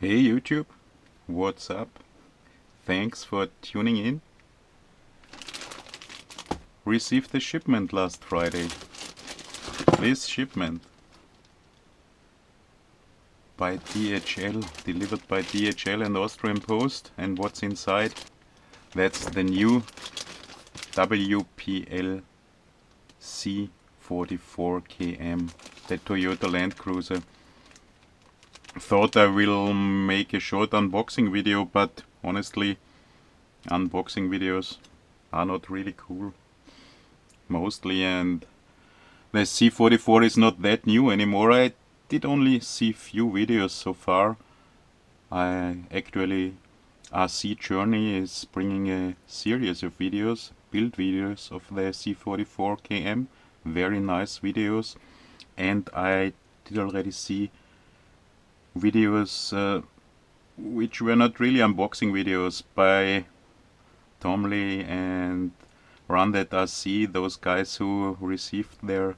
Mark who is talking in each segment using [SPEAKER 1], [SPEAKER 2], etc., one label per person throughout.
[SPEAKER 1] Hey YouTube, what's up? Thanks for tuning in. Received a shipment last Friday. This shipment by DHL, delivered by DHL and Austrian Post, and what's inside? That's the new WPL C44KM, the Toyota Landcruiser. Thought I will make a short unboxing video, but honestly, unboxing videos are not really cool mostly, and the C44 is not that new anymore. I did only see few videos so far. Actually, RC Journey is bringing a series of videos, build videos of the C44KM, very nice videos, and I did already see videos which were not really unboxing videos by Tomley and Run That RC, those guys who received their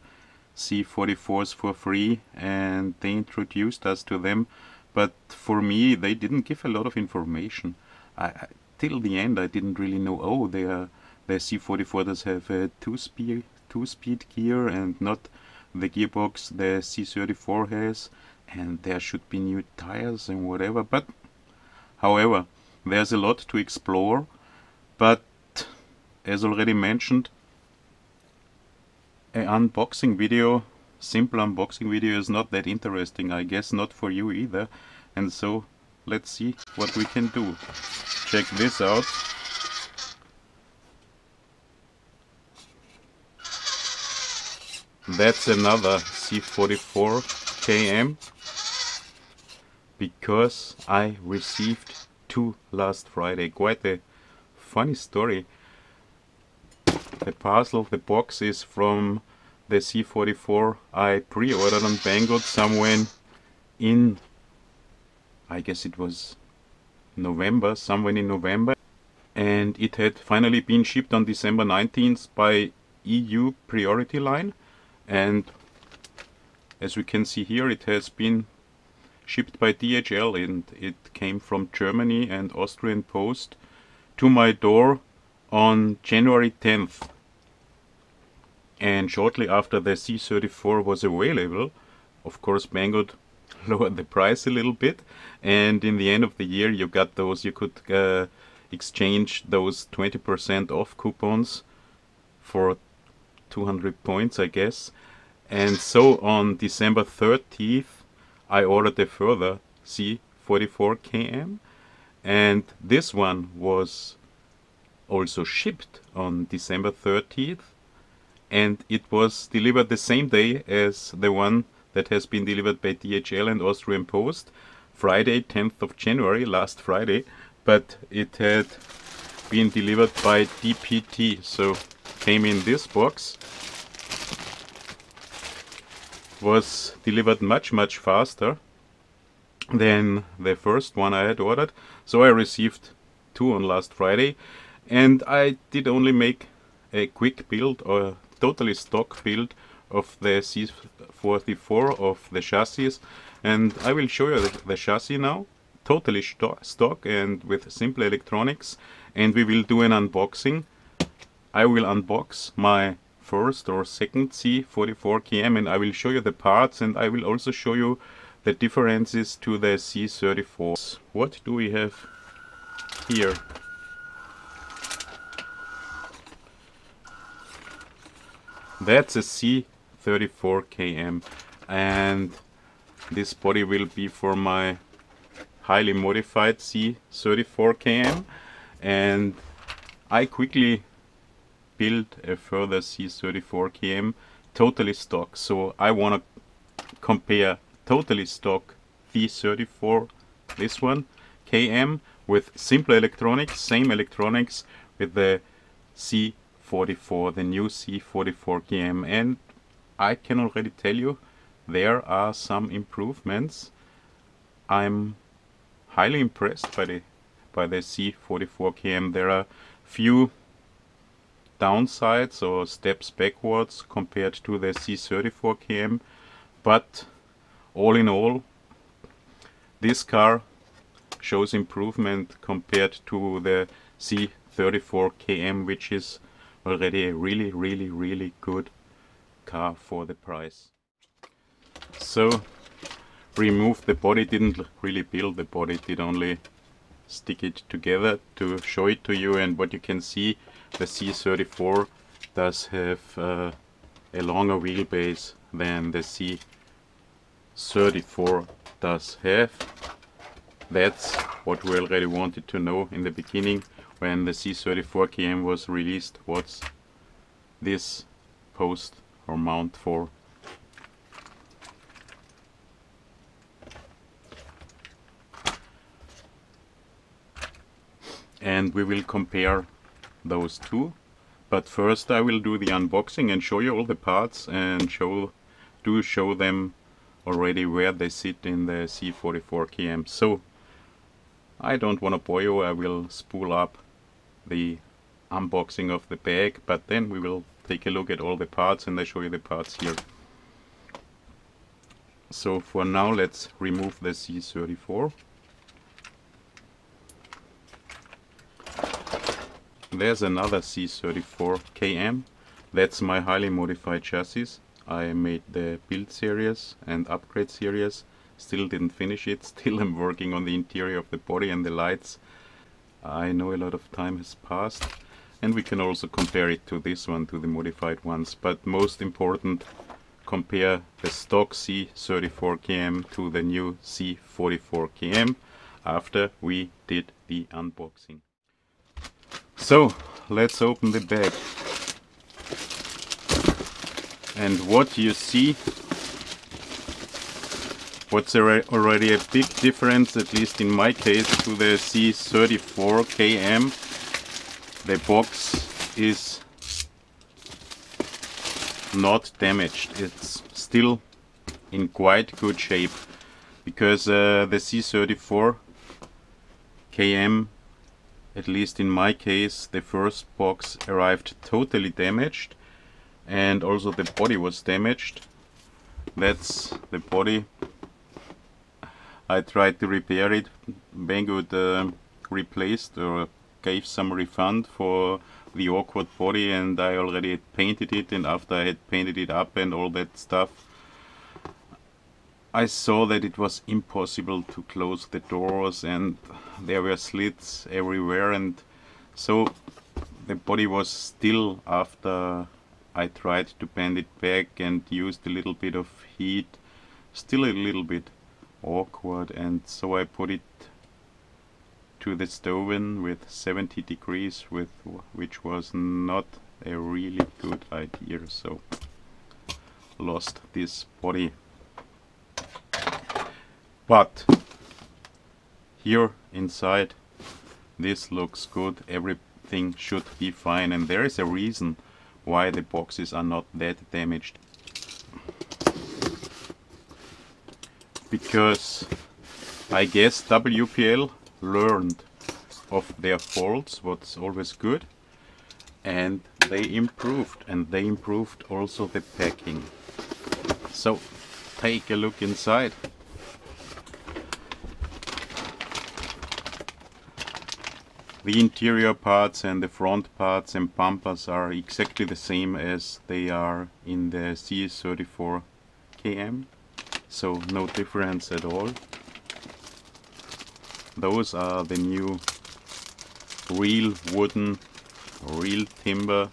[SPEAKER 1] C44s for free, and they introduced us to them, but for me they didn't give a lot of information. Till the end I didn't really know, oh, the C44 does have a two-speed gear and not the gearbox the C34 has, and there should be new tires and whatever. But however, there's a lot to explore, but as already mentioned, an unboxing video, simple unboxing video, is not that interesting, I guess not for you either, and so let's see what we can do. Check this out. That's another C44KM, because I received two last Friday. Quite a funny story. The parcel of the box is from the C44 I pre-ordered on Banggood somewhere in, I guess it was November, somewhere in November, and it had finally been shipped on December 19th by EU priority line, and as we can see here, it has been shipped by DHL, and it came from Germany and Austrian Post to my door on January 10th. And shortly after the C34 was available, of course Banggood lowered the price a little bit, and in the end of the year you got those, you could exchange those 20% off coupons for 200 points, I guess. And so on December 30th I ordered a further C44KM, and this one was also shipped on December 30th, and it was delivered the same day as the one that has been delivered by DHL and Austrian Post, Friday 10th of January, last Friday, but it had been delivered by DPT, so came in this box, was delivered much faster than the first one I had ordered. So I received two on last Friday, and I did only make a quick build, or totally stock build, of the C44 of the chassis, and I will show you the chassis now, totally stock and with simple electronics, and we will do an unboxing. I will unbox my first or second C44KM, and I will show you the parts, and I will also show you the differences to the C34. What do we have here? That's a C34KM, and this body will be for my highly modified C34KM, and I quickly build a further C34KM totally stock. So I want to compare totally stock C34, this one, KM, with simple electronics, same electronics with the C44, the new C44KM, and I can already tell you there are some improvements. I'm highly impressed by the C44KM. There are few downsides or steps backwards compared to the C34KM, but all in all, this car shows improvement compared to the C34KM, which is already a really good car for the price. So remove the body, didn't really build the body, did only stick it together to show it to you. And what you can see, the C34 does have a longer wheelbase than the C34 does have. That's what we already wanted to know in the beginning when the C34KM was released. What's this post or mount for? And we will compare those two. But first I will do the unboxing and show you all the parts and show them already where they sit in the C44KM. So I don't want to bore you, I will spool up the unboxing of the bag, but then we will take a look at all the parts and I show you the parts here. So for now let's remove the C34. There's another C34KM. That's my highly modified chassis. I made the build series and upgrade series. Still didn't finish it. Still am working on the interior of the body and the lights. I know a lot of time has passed. And we can also compare it to this one, to the modified ones. But most important, compare the stock C34KM to the new C44KM after we did the unboxing. So let's open the bag, and what you see, what's already a big difference, at least in my case, to the C34KM, the box is not damaged. It's still in quite good shape, because the C34KM, at least in my case, the first box arrived totally damaged, and also the body was damaged. That's the body. I tried to repair it. Banggood replaced or gave some refund for the awkward body, and I already had painted it, and after I had painted it up and all that stuff, I saw that it was impossible to close the doors and there were slits everywhere, and so the body was still, after I tried to bend it back and used a little bit of heat, still a little bit awkward, and so I put it to the stove with 70 degrees, which was not a really good idea, so lost this body. But here inside this looks good, everything should be fine, and there is a reason why the boxes are not that damaged. Because I guess WPL learned of their faults, what's always good, and they improved also the packing. So take a look inside. The interior parts and the front parts and bumpers are exactly the same as they are in the C34KM, so no difference at all. Those are the new real wooden, real timber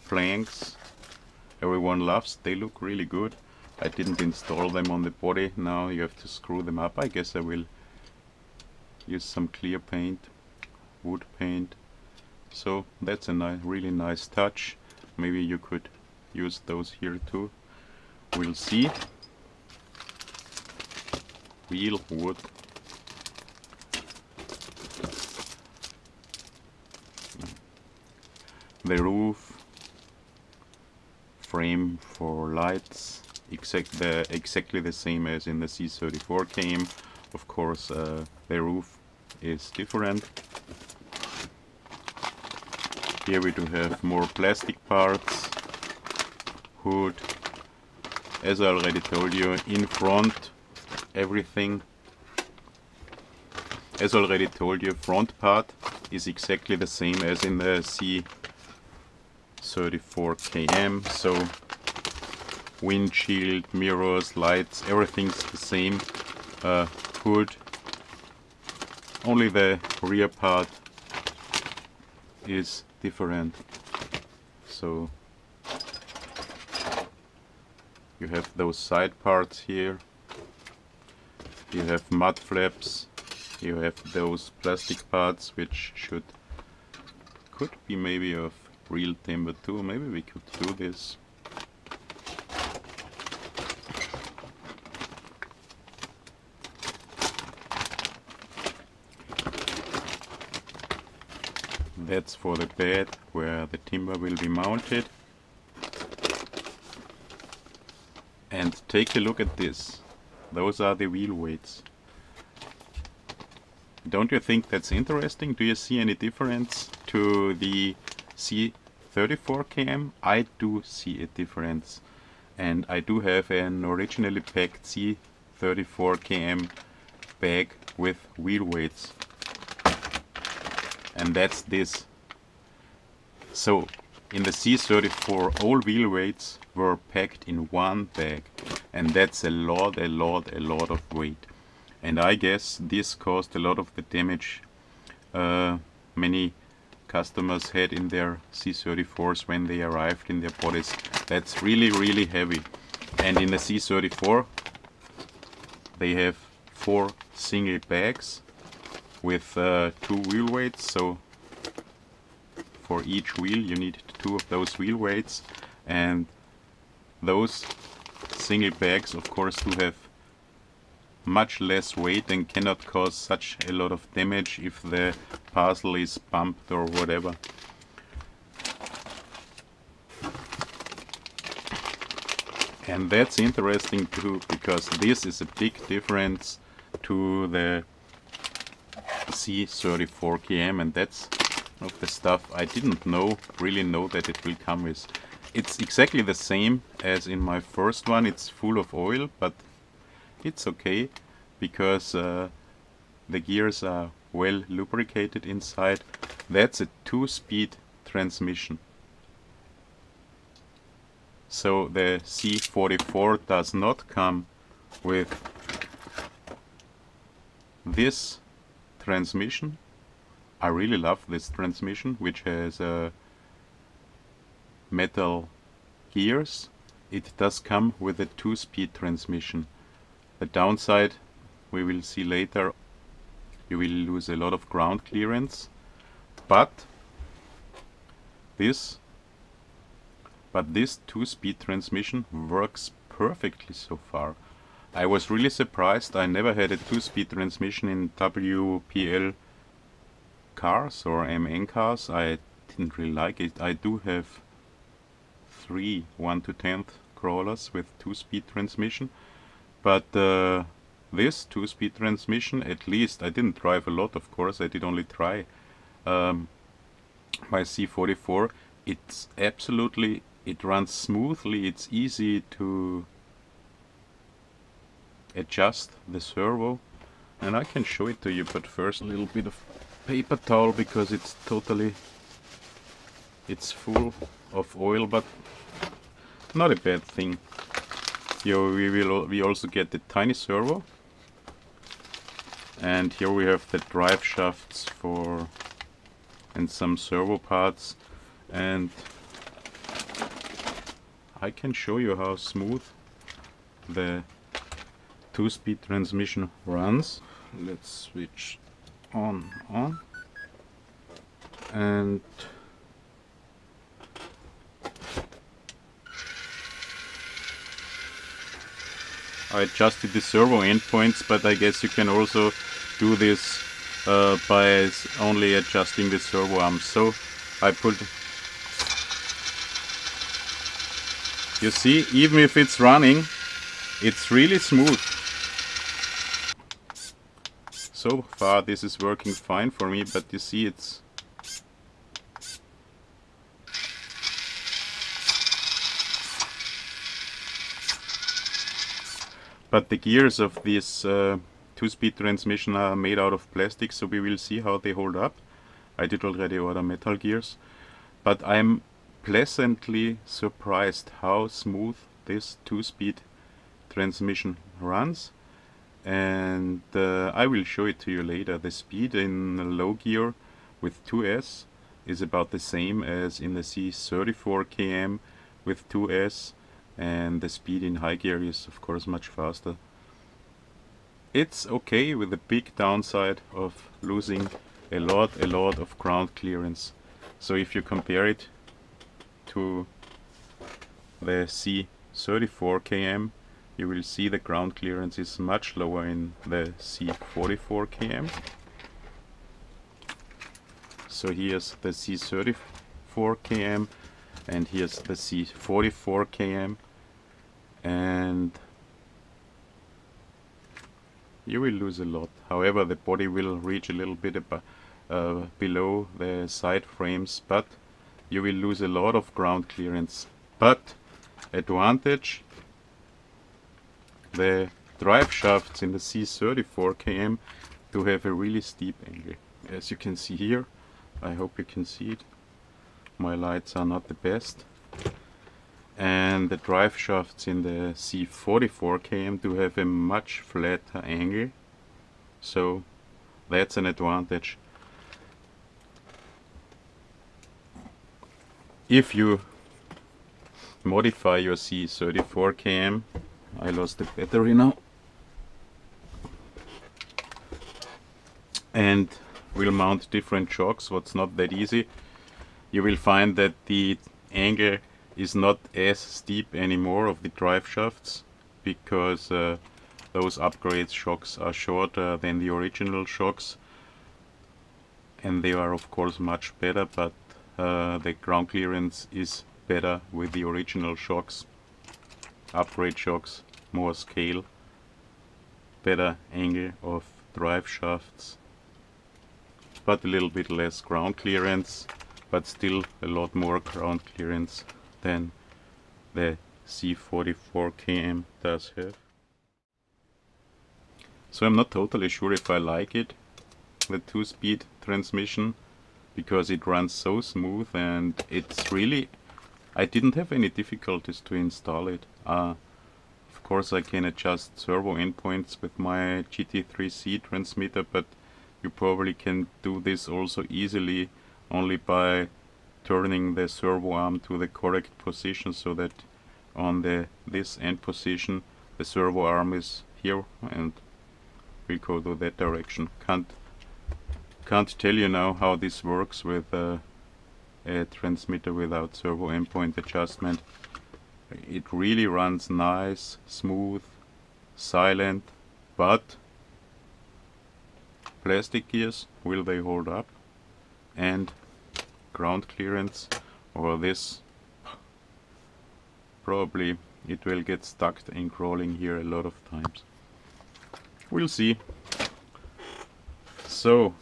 [SPEAKER 1] planks. Everyone loves, they look really good. I didn't install them on the body, now you have to screw them up. I guess I will use some clear paint, wood paint. So that's a really nice touch. Maybe you could use those here too. We'll see. Real wood. The roof, frame for lights, exactly the same as in the C34KM. Of course, the roof is different. Here we do have more plastic parts, hood. As I already told you, in front everything as already told you, front part is exactly the same as in the C34KM, so windshield, mirrors, lights, everything's the same. Hood, only the rear part is different. So you have those side parts here, you have mud flaps, you have those plastic parts which could be maybe of real timber too. Maybe we could do this. That's for the bed where the timber will be mounted. And take a look at this. Those are the wheel weights. Don't you think that's interesting? Do you see any difference to the C34KM? I do see a difference. And I do have an originally packed C34KM bag with wheel weights. And that's this. So in the C34 all wheel weights were packed in one bag, and that's a lot of weight. And I guess this caused a lot of the damage many customers had in their C34s when they arrived in their bodies. That's really heavy. And in the C34 they have 4 single bags with 2 wheel weights, so for each wheel you need 2 of those wheel weights, and those single bags of course do have much less weight and cannot cause such a lot of damage if the parcel is bumped or whatever. And that's interesting too, because this is a big difference to the C34KM, and that's of the stuff I didn't really know that it will come with. It's exactly the same as in my first one. It's full of oil, but it's okay because the gears are well lubricated inside. That's a 2-speed transmission. So the C44 does not come with this transmission. I really love this transmission, which has metal gears. It does come with a 2-speed transmission. The downside we will see later. You will lose a lot of ground clearance, but this 2-speed transmission works perfectly so far. I was really surprised. I never had a 2-speed transmission in WPL cars or MN cars. I didn't really like it. I do have 3 1/10 crawlers with 2-speed transmission, but this 2-speed transmission, at least, I didn't drive a lot, of course, I did only try my C44. It's absolutely, it runs smoothly, it's easy to adjust the servo, and I can show it to you, but first a little bit of paper towel, because it's full of oil, but not a bad thing. Here we also get the tiny servo, and here we have the drive shafts and some servo parts, and I can show you how smooth the 2-speed transmission runs. Let's switch on, and I adjusted the servo endpoints, but I guess you can also do this by only adjusting the servo arms. So I pulled. You see, even if it's running, it's really smooth. So far this is working fine for me, but you see it's but the gears of this two-speed transmission are made out of plastic, so we will see how they hold up. I did already order metal gears, but I'm pleasantly surprised how smooth this two-speed transmission runs, and I will show it to you later. The speed in low gear with 2S is about the same as in the C34KM with 2S, and the speed in high gear is of course much faster. It's okay, with the big downside of losing a lot of ground clearance. So if you compare it to the C34KM, you will see the ground clearance is much lower in the C44KM. So here's the C34KM and here's the C44KM, and you will lose a lot. However, the body will reach a little bit below the side frames, but you will lose a lot of ground clearance. But advantage, the drive shafts in the C34KM do have a really steep angle. As you can see here, I hope you can see it. My lights are not the best. And the drive shafts in the C44KM do have a much flatter angle, so that's an advantage. If you modify your C34KM, I lost the battery now, and will mount different shocks, what's not that easy, you will find that the angle is not as steep anymore of the drive shafts, because those upgrade shocks are shorter than the original shocks, and they are of course much better, but the ground clearance is better with the original shocks. Upgrade shocks, more scale, better angle of drive shafts, but a little bit less ground clearance, but still a lot more ground clearance than the C44KM does have. So I'm not totally sure if I like it, the two-speed transmission, because it runs so smooth, and it's really, I didn't have any difficulties to install it. Of course I can adjust servo endpoints with my GT3C transmitter, but you probably can do this also easily only by turning the servo arm to the correct position, so that on this end position the servo arm is here and we go to that direction. Can't tell you now how this works with a transmitter without servo endpoint adjustment. It really runs nice, smooth, silent, but plastic gears, will they hold up? And ground clearance, or this, probably it will get stuck in crawling here a lot of times. We'll see. So,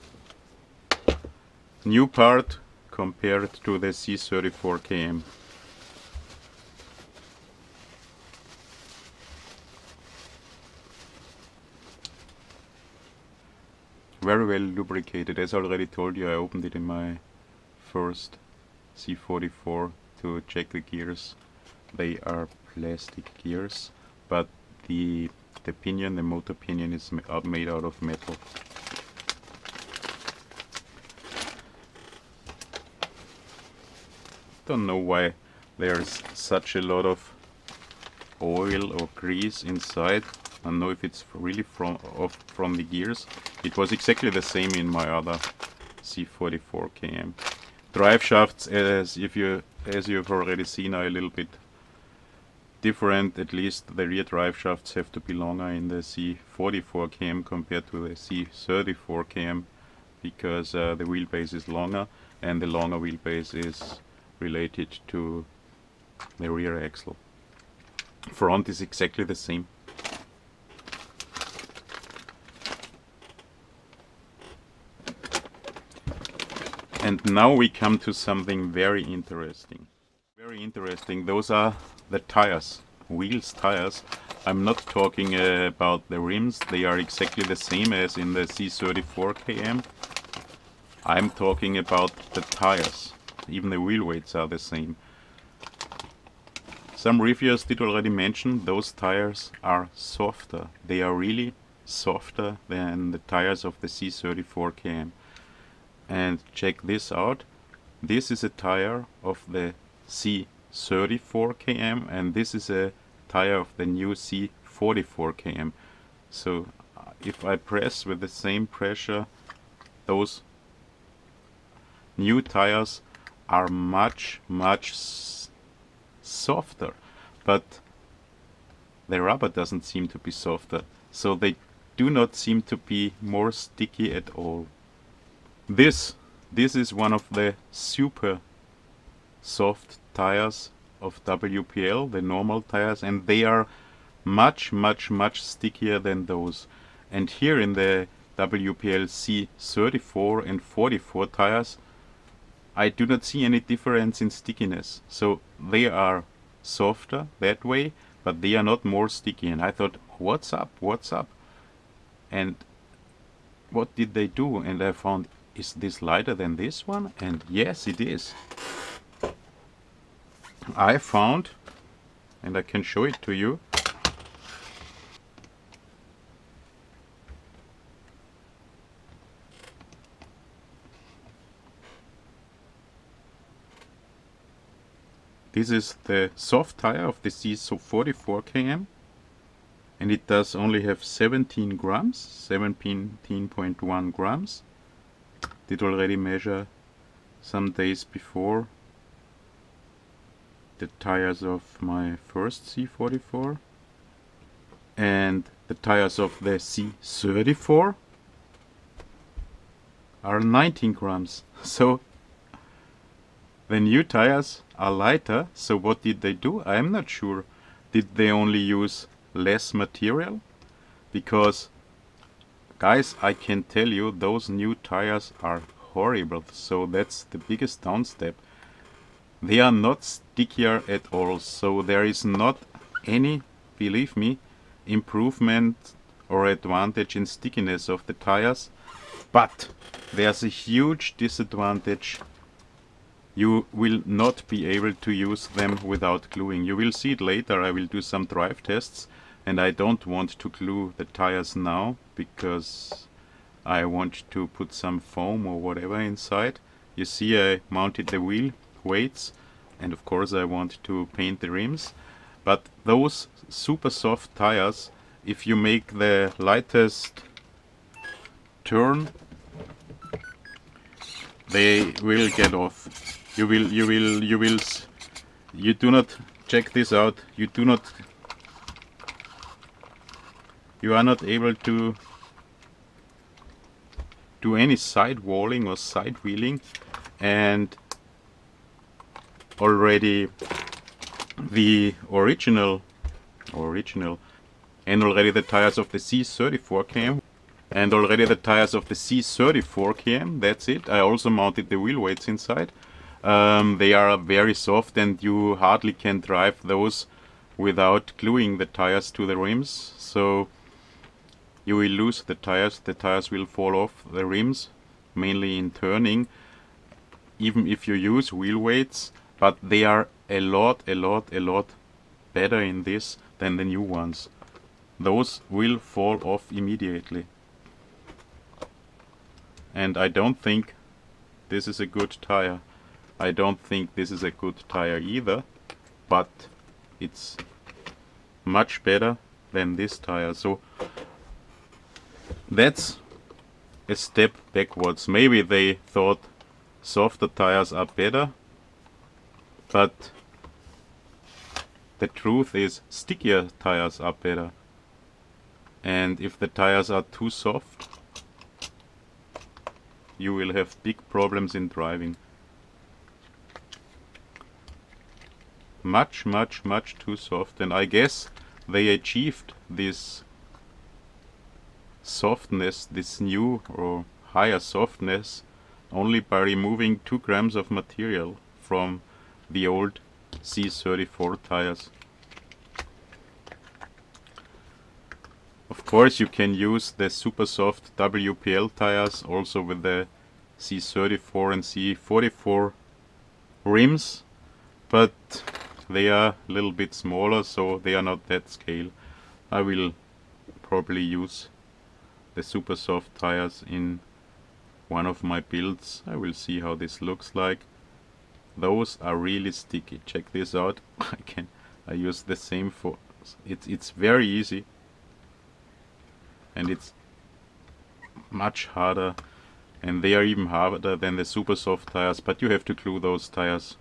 [SPEAKER 1] new part compared to the C34KM. Very well lubricated. As I already told you, I opened it in my first C44 to check the gears. They are plastic gears, but the pinion, the motor pinion, is made out of metal. Don't know why there's such a lot of oil or grease inside. I don't know if it's really from the gears. It was exactly the same in my other C44KM. Drive shafts, as you've already seen, are a little bit different. At least the rear drive shafts have to be longer in the C44KM compared to the C34KM, because the wheelbase is longer, and the longer wheelbase is related to the rear axle. Front is exactly the same. And now we come to something very interesting. Very interesting. Those are the tires, wheels tires. I'm not talking about the rims, they are exactly the same as in the C34KM. I'm talking about the tires. Even the wheel weights are the same. Some reviewers did already mention those tires are softer. They are really softer than the tires of the C34KM. And check this out. This is a tire of the C34KM and this is a tire of the new C44KM. So if I press with the same pressure, those new tires are much softer, but the rubber doesn't seem to be softer, so they do not seem to be more sticky at all. This is one of the super soft tires of WPL, the normal tires, and they are much stickier than those. And here in the WPL C34 and 44 tires, I do not see any difference in stickiness. So they are softer that way, but they are not more sticky. And I thought, what's up? And what did they do? And I found, is this lighter than this one? And yes, it is. I found, and I can show it to you, this is the soft tire of the C44KM, and it does only have 17 grams, 17.1 grams. Did already measure some days before the tires of my first C44, and the tires of the C34 are 19 grams. So the new tires are lighter. So what did they do? I am not sure. Did they only use less material? Because guys, I can tell you those new tires are horrible. So that's the biggest downstep. They are not stickier at all. So there is not any, believe me, improvement or advantage in stickiness of the tires. But there's a huge disadvantage. You will not be able to use them without gluing. You will see it later. I will do some drive tests, and I don't want to glue the tires now because I want to put some foam or whatever inside. You see, I mounted the wheel weights, and of course I want to paint the rims. But those super soft tires, if you make the lightest turn, they will get off. You do not, check this out, you are not able to do any side walling or side wheeling, and already the original and already the tires of the C34KM and already the tires of the C34KM, that's it. I also mounted the wheel weights inside. They are very soft and you hardly can drive those without gluing the tires to the rims. So you will lose the tires will fall off the rims, mainly in turning, even if you use wheel weights, but they are a lot better in this than the new ones. Those will fall off immediately. And I don't think this is a good tire. I don't think this is a good tire either, but it's much better than this tire. So that's a step backwards. Maybe they thought softer tires are better, but the truth is stickier tires are better. And if the tires are too soft, you will have big problems in driving. Much too soft, and I guess they achieved this softness, this new or higher softness, only by removing 2 grams of material from the old C34 tires. Of course you can use the super soft WPL tires also with the C34 and C44 rims, but they are a little bit smaller, so they are not that scale. I will probably use the super soft tires in one of my builds. I will see how this looks like. Those are really sticky. Check this out. I use the same for it's very easy, and it's much harder, and they are even harder than the super soft tires, but you have to glue those tires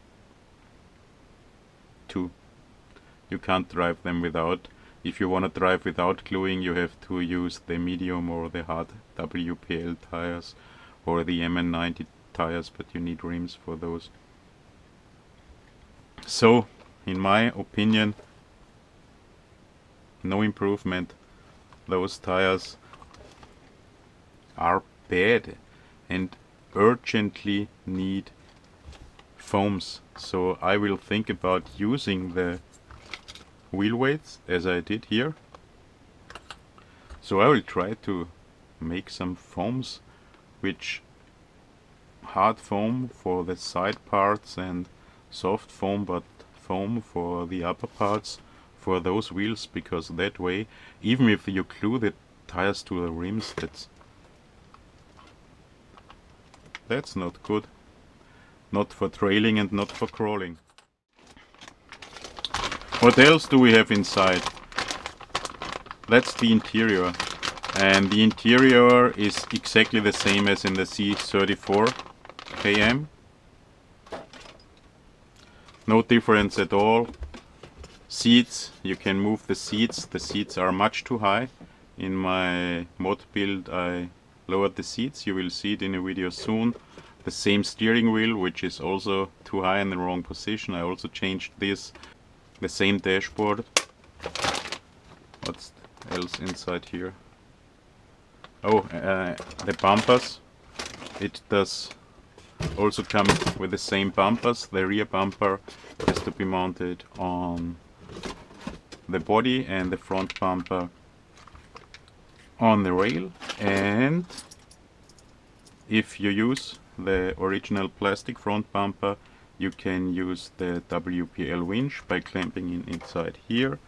[SPEAKER 1] too. You can't drive them without. If you want to drive without gluing, you have to use the medium or the hard WPL tires or the MN90 tires, but you need rims for those. So, in my opinion, no improvement. Those tires are bad and urgently need foams. So I will think about using the wheel weights as I did here. So I will try to make some foams, which hard foam for the side parts and soft foam, but foam for the upper parts for those wheels, because that way, even if you glue the tires to the rims, that's not good. Not for trailing and not for crawling. What else do we have inside? That's the interior. And the interior is exactly the same as in the C34KM. No difference at all. Seats, you can move the seats. The seats are much too high. In my mod build I lowered the seats. You will see it in a video soon. The same steering wheel, which is also too high in the wrong position. I also changed this. The same dashboard. What's else inside here? Oh, the bumpers. It does also come with the same bumpers. The rear bumper has to be mounted on the body and the front bumper on the rail. And if you use the original plastic front bumper, you can use the WPL winch by clamping it inside here,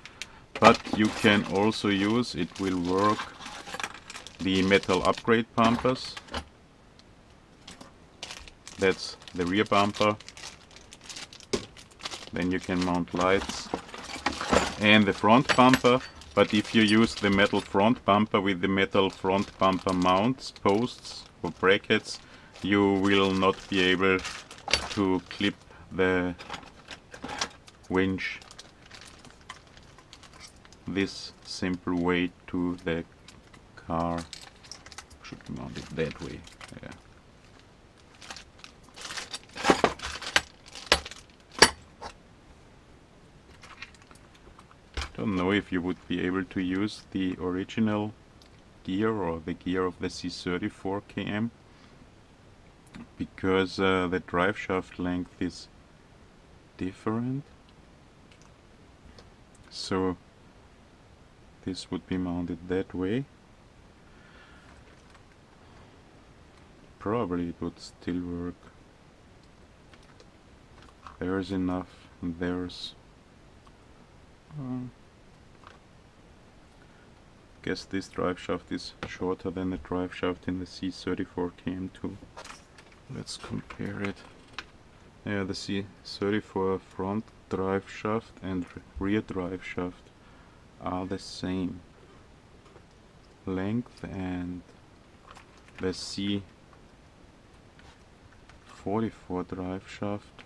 [SPEAKER 1] but you can also use, it will work, the metal upgrade bumpers. That's the rear bumper. Then you can mount lights and the front bumper. But if you use the metal front bumper with the metal front bumper mounts, posts or brackets, you will not be able to clip the winch this simple way to the car. Should be mounted that way. Yeah. Don't know if you would be able to use the original gear or the gear of the C34KM, because the drive shaft length is different. So this would be mounted that way. Probably it would still work. There's enough, and there's guess this drive shaft is shorter than the drive shaft in the C34KM too. Let's compare it. Yeah, the C34 front drive shaft and rear drive shaft are the same length, and the C44 drive shaft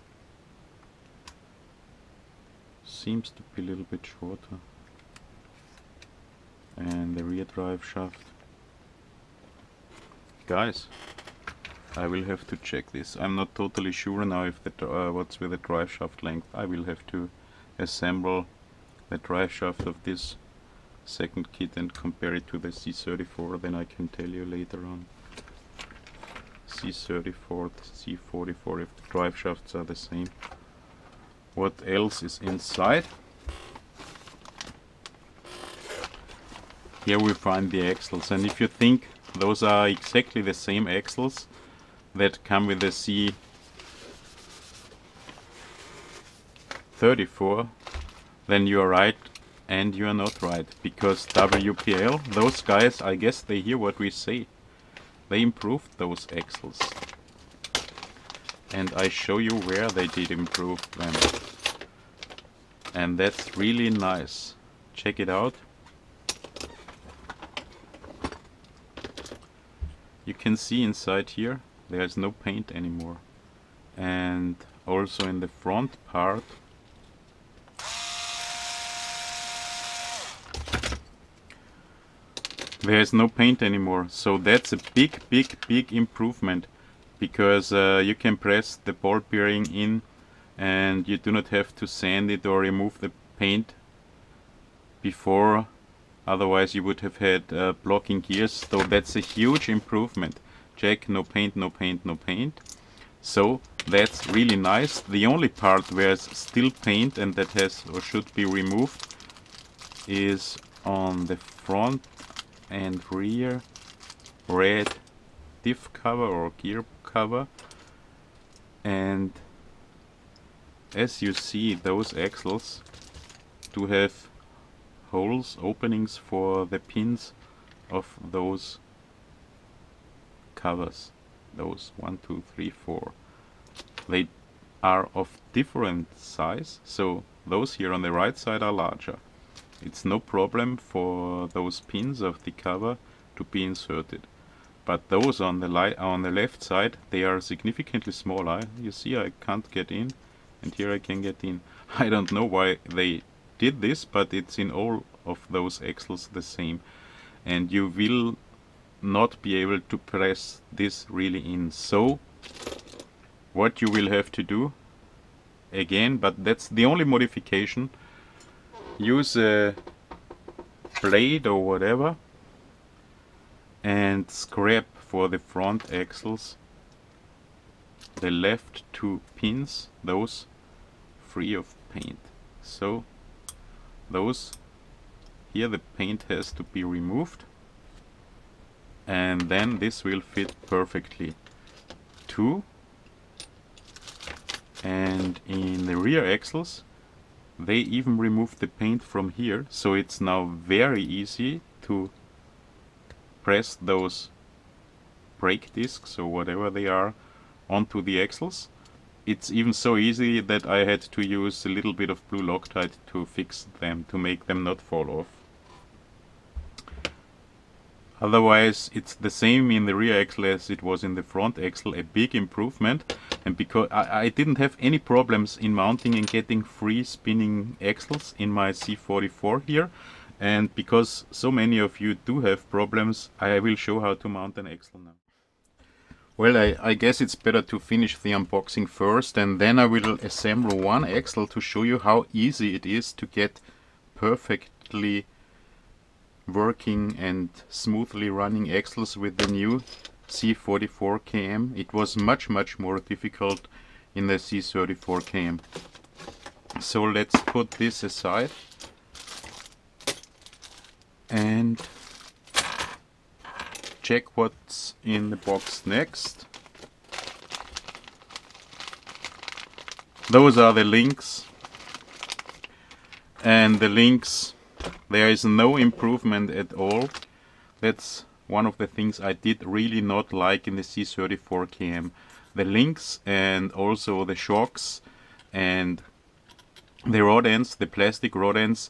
[SPEAKER 1] seems to be a little bit shorter, and the rear drive shaft, guys, I will have to check this. I'm not totally sure now if the what's with the drive shaft length. I will have to assemble the drive shaft of this second kit and compare it to the C34, then I can tell you later on. C34, C44, if the drive shafts are the same. What else is inside? here we find the axles, and if you think those are exactly the same axles that come with the C34, then you are right and you are not right, because WPL, those guys, I guess they hear what we say. They improved those axles, and I show you where they did improve them, and that's really nice. Check it out. You can see inside here there's no paint anymore, and also in the front part there's no paint anymore. So that's a big improvement, because you can press the ball bearing in and you do not have to sand it or remove the paint before, otherwise you would have had blocking gears. So that's a huge improvement. Check, no paint, no paint, no paint. So that's really nice. The only part where it's still paint and that has or should be removed is on the front and rear red diff cover or gear cover, and as you see, those axles do have holes, openings for the pins of those covers. Those 1, 2, 3, 4. They are of different size, so those here on the right side are larger. It's no problem for those pins of the cover to be inserted, but those on the left side, they are significantly smaller. You see, I can't get in, and here I can get in. I don't know why they did this, but it's in all of those axles the same, and you will not be able to press this really in. So what you will have to do again, but that's the only modification, use a blade or whatever and scrape for the front axles the left two pins, those free of paint. So those here, the paint has to be removed, and then this will fit perfectly too. And in the rear axles they even removed the paint from here, so it's now very easy to press those brake discs or whatever they are onto the axles. It's even so easy that I had to use a little bit of blue Loctite to fix them, to make them not fall off. Otherwise it's the same in the rear axle as it was in the front axle, a big improvement. And because I didn't have any problems in mounting and getting free spinning axles in my C44 here, and because so many of you do have problems, I will show how to mount an axle now. Well, I guess it's better to finish the unboxing first, and then I will assemble one axle to show you how easy it is to get perfectly working and smoothly running axles with the new C44KM. It was much more difficult in the C34KM. So let's put this aside and check what's in the box next. Those are the links, and the links, there is no improvement at all. That's one of the things I did really not like in the C34KM. The links and also the shocks and the rod ends, the plastic rod ends,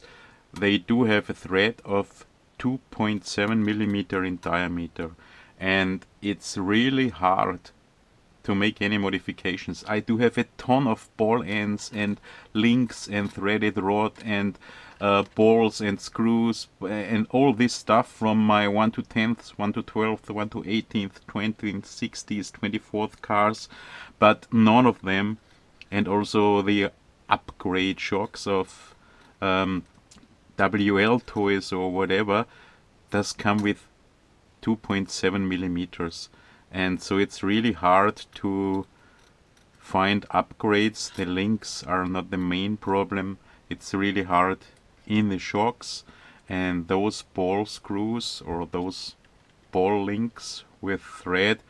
[SPEAKER 1] they do have a thread of 2.7 millimeter in diameter, and it's really hard to make any modifications. I do have a ton of ball ends and links and threaded rod and balls and screws and all this stuff from my 1 to 10th, 1 to 12th, 1 to 18th, 20th, 60th, 24th cars, but none of them, and also the upgrade shocks of WL toys or whatever, does come with 2.7 millimeters, and so it's really hard to find upgrades. The links are not the main problem, it's really hard in the shocks, and those ball screws or those ball links with thread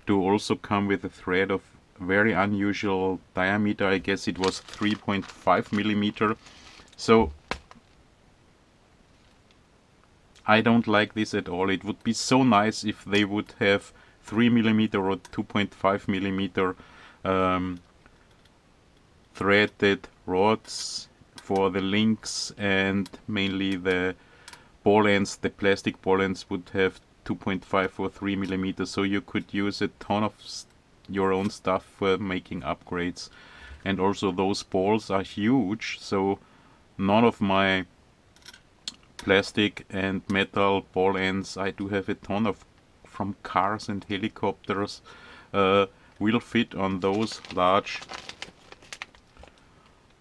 [SPEAKER 1] do also come with a thread of very unusual diameter. I guess it was 3.5 millimeter. So I don't like this at all. It would be so nice if they would have 3 millimeter or 2.5 millimeter threaded rods for the links, and mainly the ball ends, the plastic ball ends would have 2.5 or 3 millimeters, so you could use a ton of your own stuff for making upgrades. And also those balls are huge, so none of my plastic and metal ball ends, I do have a ton of from cars and helicopters, will fit on those large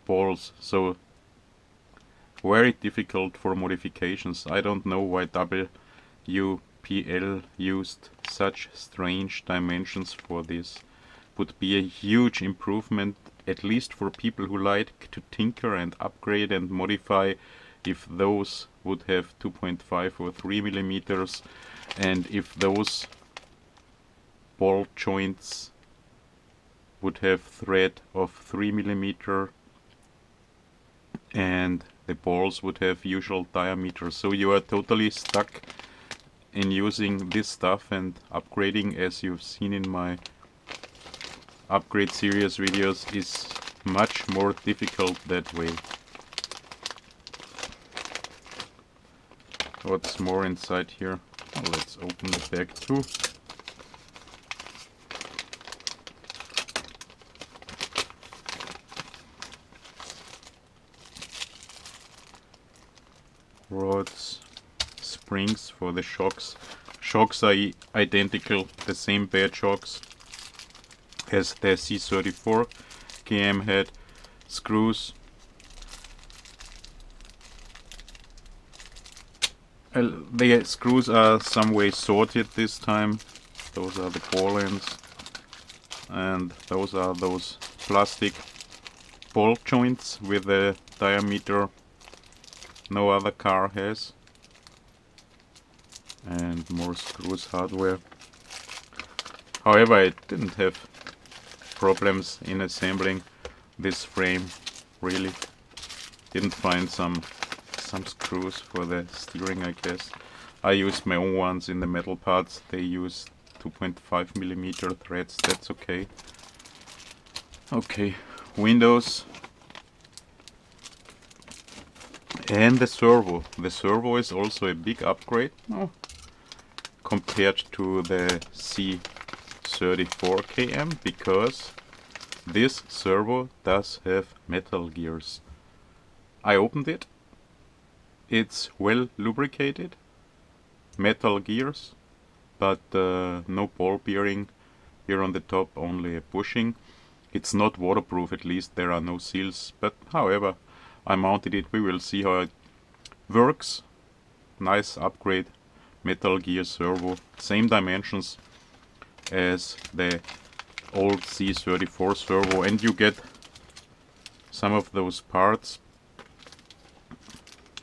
[SPEAKER 1] balls. So very difficult for modifications. I don't know why WPL used such strange dimensions for this. Would be a huge improvement, at least for people who like to tinker and upgrade and modify, if those would have 2.5 or 3 millimeters, and if those ball joints would have thread of 3 millimeter and the balls would have usual diameter. So you are totally stuck in using this stuff, and upgrading, as you've seen in my upgrade series videos, is much more difficult that way. What's more inside here? Well, let's open the bag too. Rods, springs for the shocks. Shocks are identical, the same bed shocks as the C34KM had. Screws. The screws are some way sorted this time. Those are the ball ends, and those are those plastic ball joints with a diameter no other car has. And more screws, hardware. However, I didn't have problems in assembling this frame, really. Didn't find some screws for the steering, I guess. I used my own ones in the metal parts. They use 2.5 millimeter threads, that's okay. Okay, windows. And the servo. The servo is also a big upgrade compared to the C34KM, because this servo does have metal gears. I opened it. It's well lubricated, metal gears, but no ball bearing here on the top, only a bushing. It's not waterproof, at least there are no seals, but however, I mounted it. We will see how it works. Nice upgrade, metal gear servo, same dimensions as the old C34 servo, and you get some of those parts.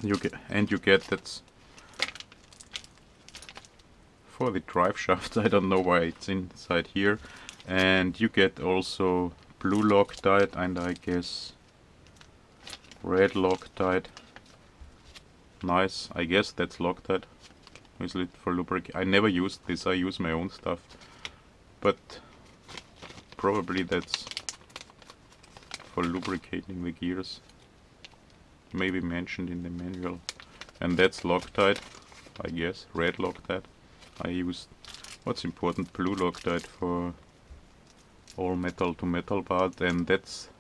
[SPEAKER 1] You get that's for the drive shaft. I don't know why it's inside here, and you get also blue Loctite and I guess red Loctite. Nice, I guess that's Loctite. Is it for lubricate? I never used this, I use my own stuff, but probably that's for lubricating the gears. Maybe mentioned in the manual. And that's Loctite, I guess, red Loctite. I used, what's important, blue Loctite for all metal to metal part, and that's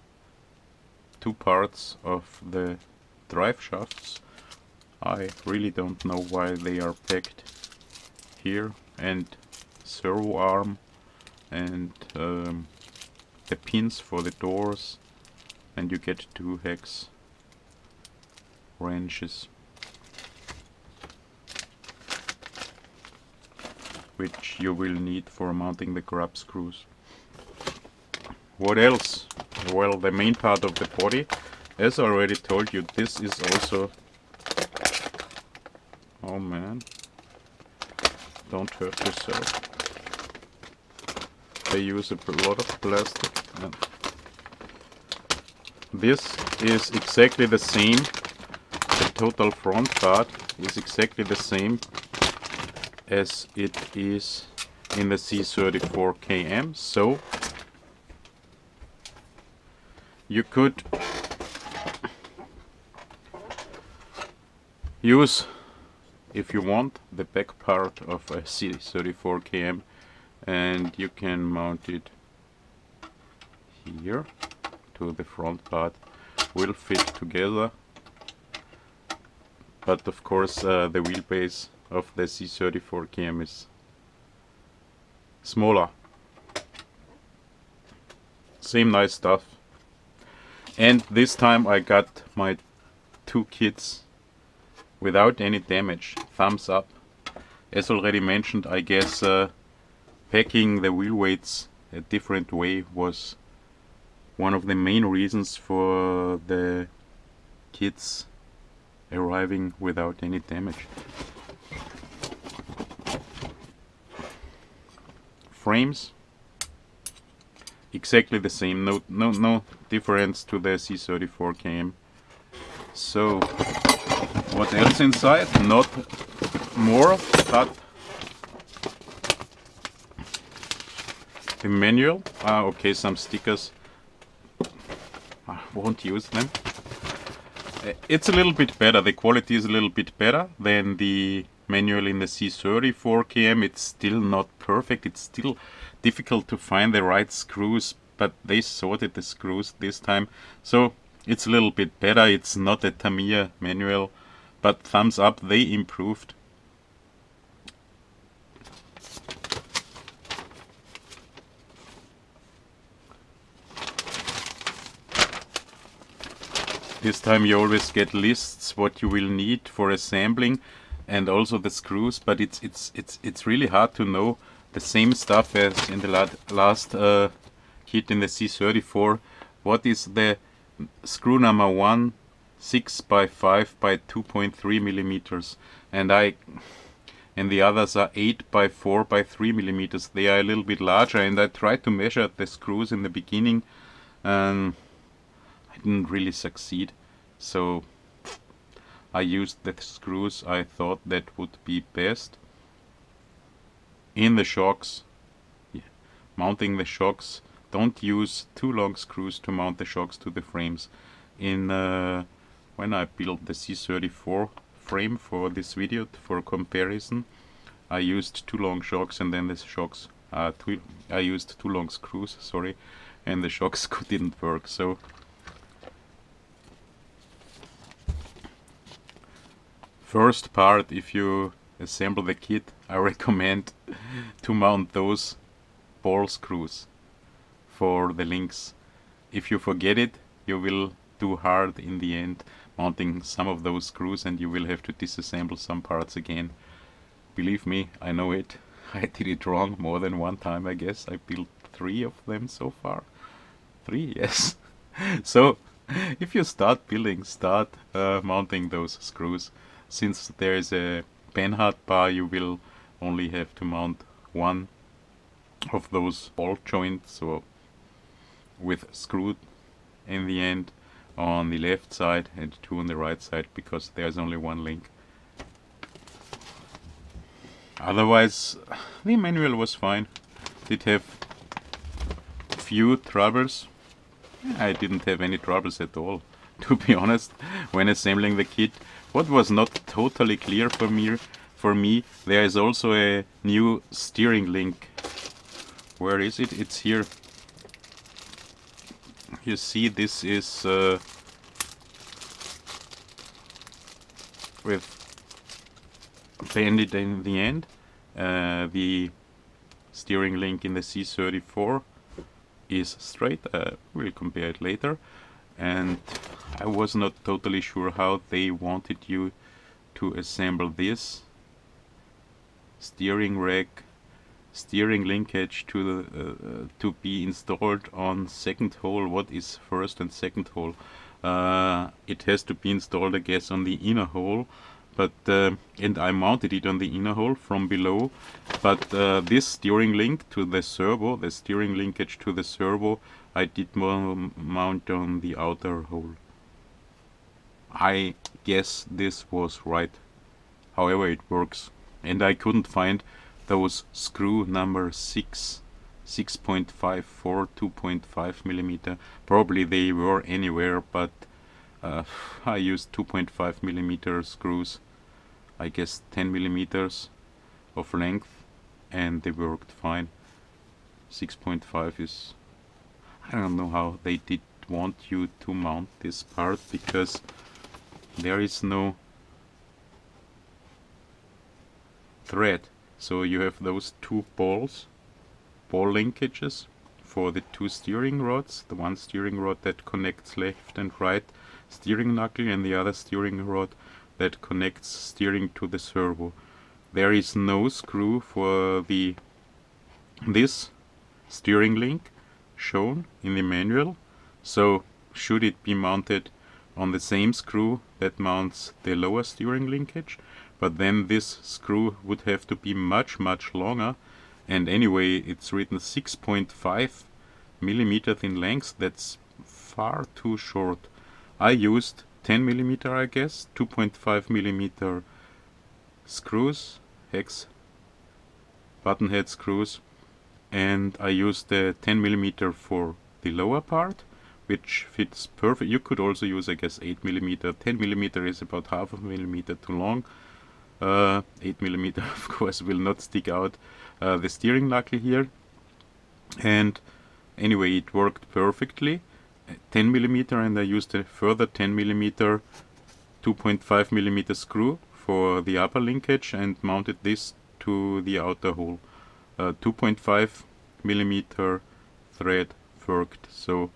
[SPEAKER 1] two parts of the drive shafts. I really don't know why they are packed here, and servo arm and the pins for the doors, and you get 2 hex wrenches, which you will need for mounting the grub screws. What else? Well, the main part of the body, as I already told you, this is also Oh man, don't hurt yourself. They use a lot of plastic. And this is exactly the same. The total front part is exactly the same as it is in the C34KM. So you could use, if you want, the back part of a C34KM, and you can mount it here to the front part. Will fit together, but of course the wheelbase of the C34KM is smaller. Same nice stuff. And this time I got my two kits without any damage. Thumbs up. As already mentioned, I guess packing the wheel weights a different way was one of the main reasons for the kits arriving without any damage. Frames exactly the same, no difference to the C34KM. So what else inside? Not more, but the manual. Okay, some stickers. I won't use them. It's a little bit better. The quality is a little bit better than the manual in the C34KM. It's still not perfect. It's still difficult to find the right screws, but they sorted the screws this time, so it's a little bit better. It's not a Tamiya manual, but thumbs up, they improved. This time you always get lists what you will need for assembling and also the screws, but it's really hard to know the same stuff as in the last kit in the C34. What is the screw number 1, 6 by 5 by 2.3 millimeters, and the others are 8 by 4 by 3 millimeters. They are a little bit larger, and I tried to measure the screws in the beginning. I didn't really succeed, so I used the screws I thought that would be best. In the shocks, mounting the shocks, don't use too long screws to mount the shocks to the frames. When I built the C34 frame for this video for comparison, I used too long shocks, and then the shocks I used too long screws, sorry, and the shocks didn't work. So first part, if you assemble the kit, I recommend to mount those ball screws for the links. If you forget it, you will do hard in the end mounting some of those screws, and you will have to disassemble some parts again. Believe me, I know it. I did it wrong more than one time, I guess. I built 3 of them so far. 3, yes. So if you start building, start mounting those screws. Since there is a Benhard bar, you will only have to mount 1 of those ball joints, or with screw in the end on the left side and 2 on the right side, because there's only 1 link. Otherwise the manual was fine. Did have few troubles. I didn't have any troubles at all, to be honest, when assembling the kit. What was not totally clear for me, there is also a new steering link. Where is it? It's here. You see, this is with banded in the end. The steering link in the C34 is straight. We'll compare it later. And I was not totally sure how they wanted you to assemble this steering rack, steering linkage to be installed on second hole. What is first and second hole? It has to be installed, I guess, on the inner hole, but and I mounted it on the inner hole from below, but this steering link to the servo, the steering linkage to the servo, I did mount on the outer hole. I guess this was right, however it works. And I couldn't find those screw number 6.54 2.5 millimeter. Probably they were anywhere, but I used 2.5 millimeter screws, I guess 10 millimeters of length, and they worked fine. 6.5 is, I don't know how they did want you to mount this part, because there is no thread. So you have those two ball linkages for the two steering rods, the one steering rod that connects left and right steering knuckle, and the other steering rod that connects steering to the servo. There is no screw for this steering link shown in the manual, so should it be mounted on the same screw that mounts the lower steering linkage, but then this screw would have to be much longer, and anyway it's written 6.5 millimeters in length. That's far too short. I used 10 millimeter, I guess, 2.5 millimeter screws, hex button head screws, and I used the 10 millimeter for the lower part, which fits perfect. You could also use, I guess, 8 millimeter. 10 millimeter is about half a millimeter too long. 8 millimeter, of course, will not stick out the steering knuckle here. And anyway, it worked perfectly. 10 millimeter, and I used a further 10 millimeter 2.5 millimeter screw for the upper linkage and mounted this to the outer hole. 2.5 millimeter thread worked. So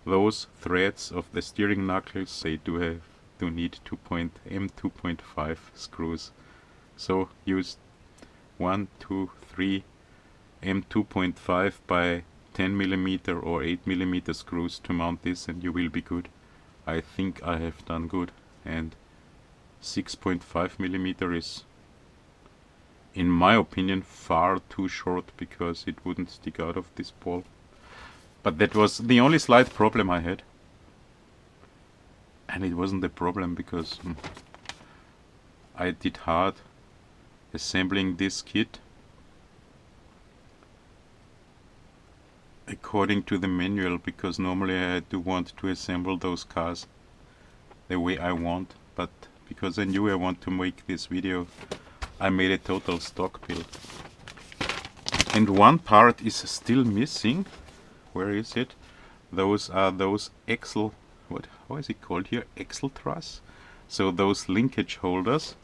[SPEAKER 1] those threads of the steering knuckles, they do need M2.5 screws. So use 1, 2, 3 M2.5 by 10 millimeter or 8 millimeter screws to mount this, and you will be good. I think I have done good, and 6.5 millimeter is, in my opinion, far too short, because it wouldn't stick out of this ball. But that was the only slight problem I had, and it wasn't a problem because I did hard assembling this kit according to the manual, because normally I do want to assemble those cars the way I want, but because I knew I want to make this video, I made a total stock build. And one part is still missing. Where is it? Those are those axle, how is it called here? Axle truss. So those linkage holders,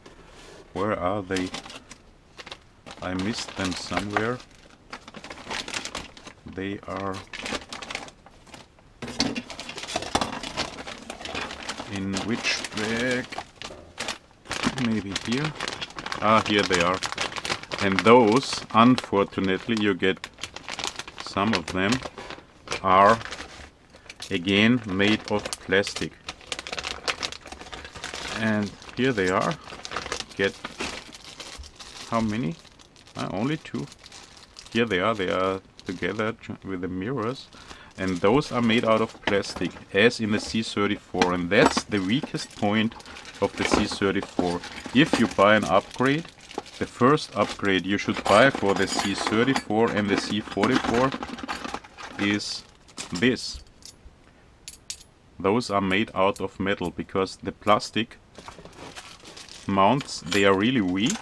[SPEAKER 1] where are they? I missed them somewhere. They are in which bag? Maybe here. Ah, here they are. And those, unfortunately, you get some of them are again made of plastic. And here they are. Get how many? Only 2. Here they are together with the mirrors, and those are made out of plastic, as in the C34, and that's the weakest point of the C34. If you buy an upgrade, the first upgrade you should buy for the C34 and the C44 is this. Those are made out of metal, because the plastic mounts, they are really weak,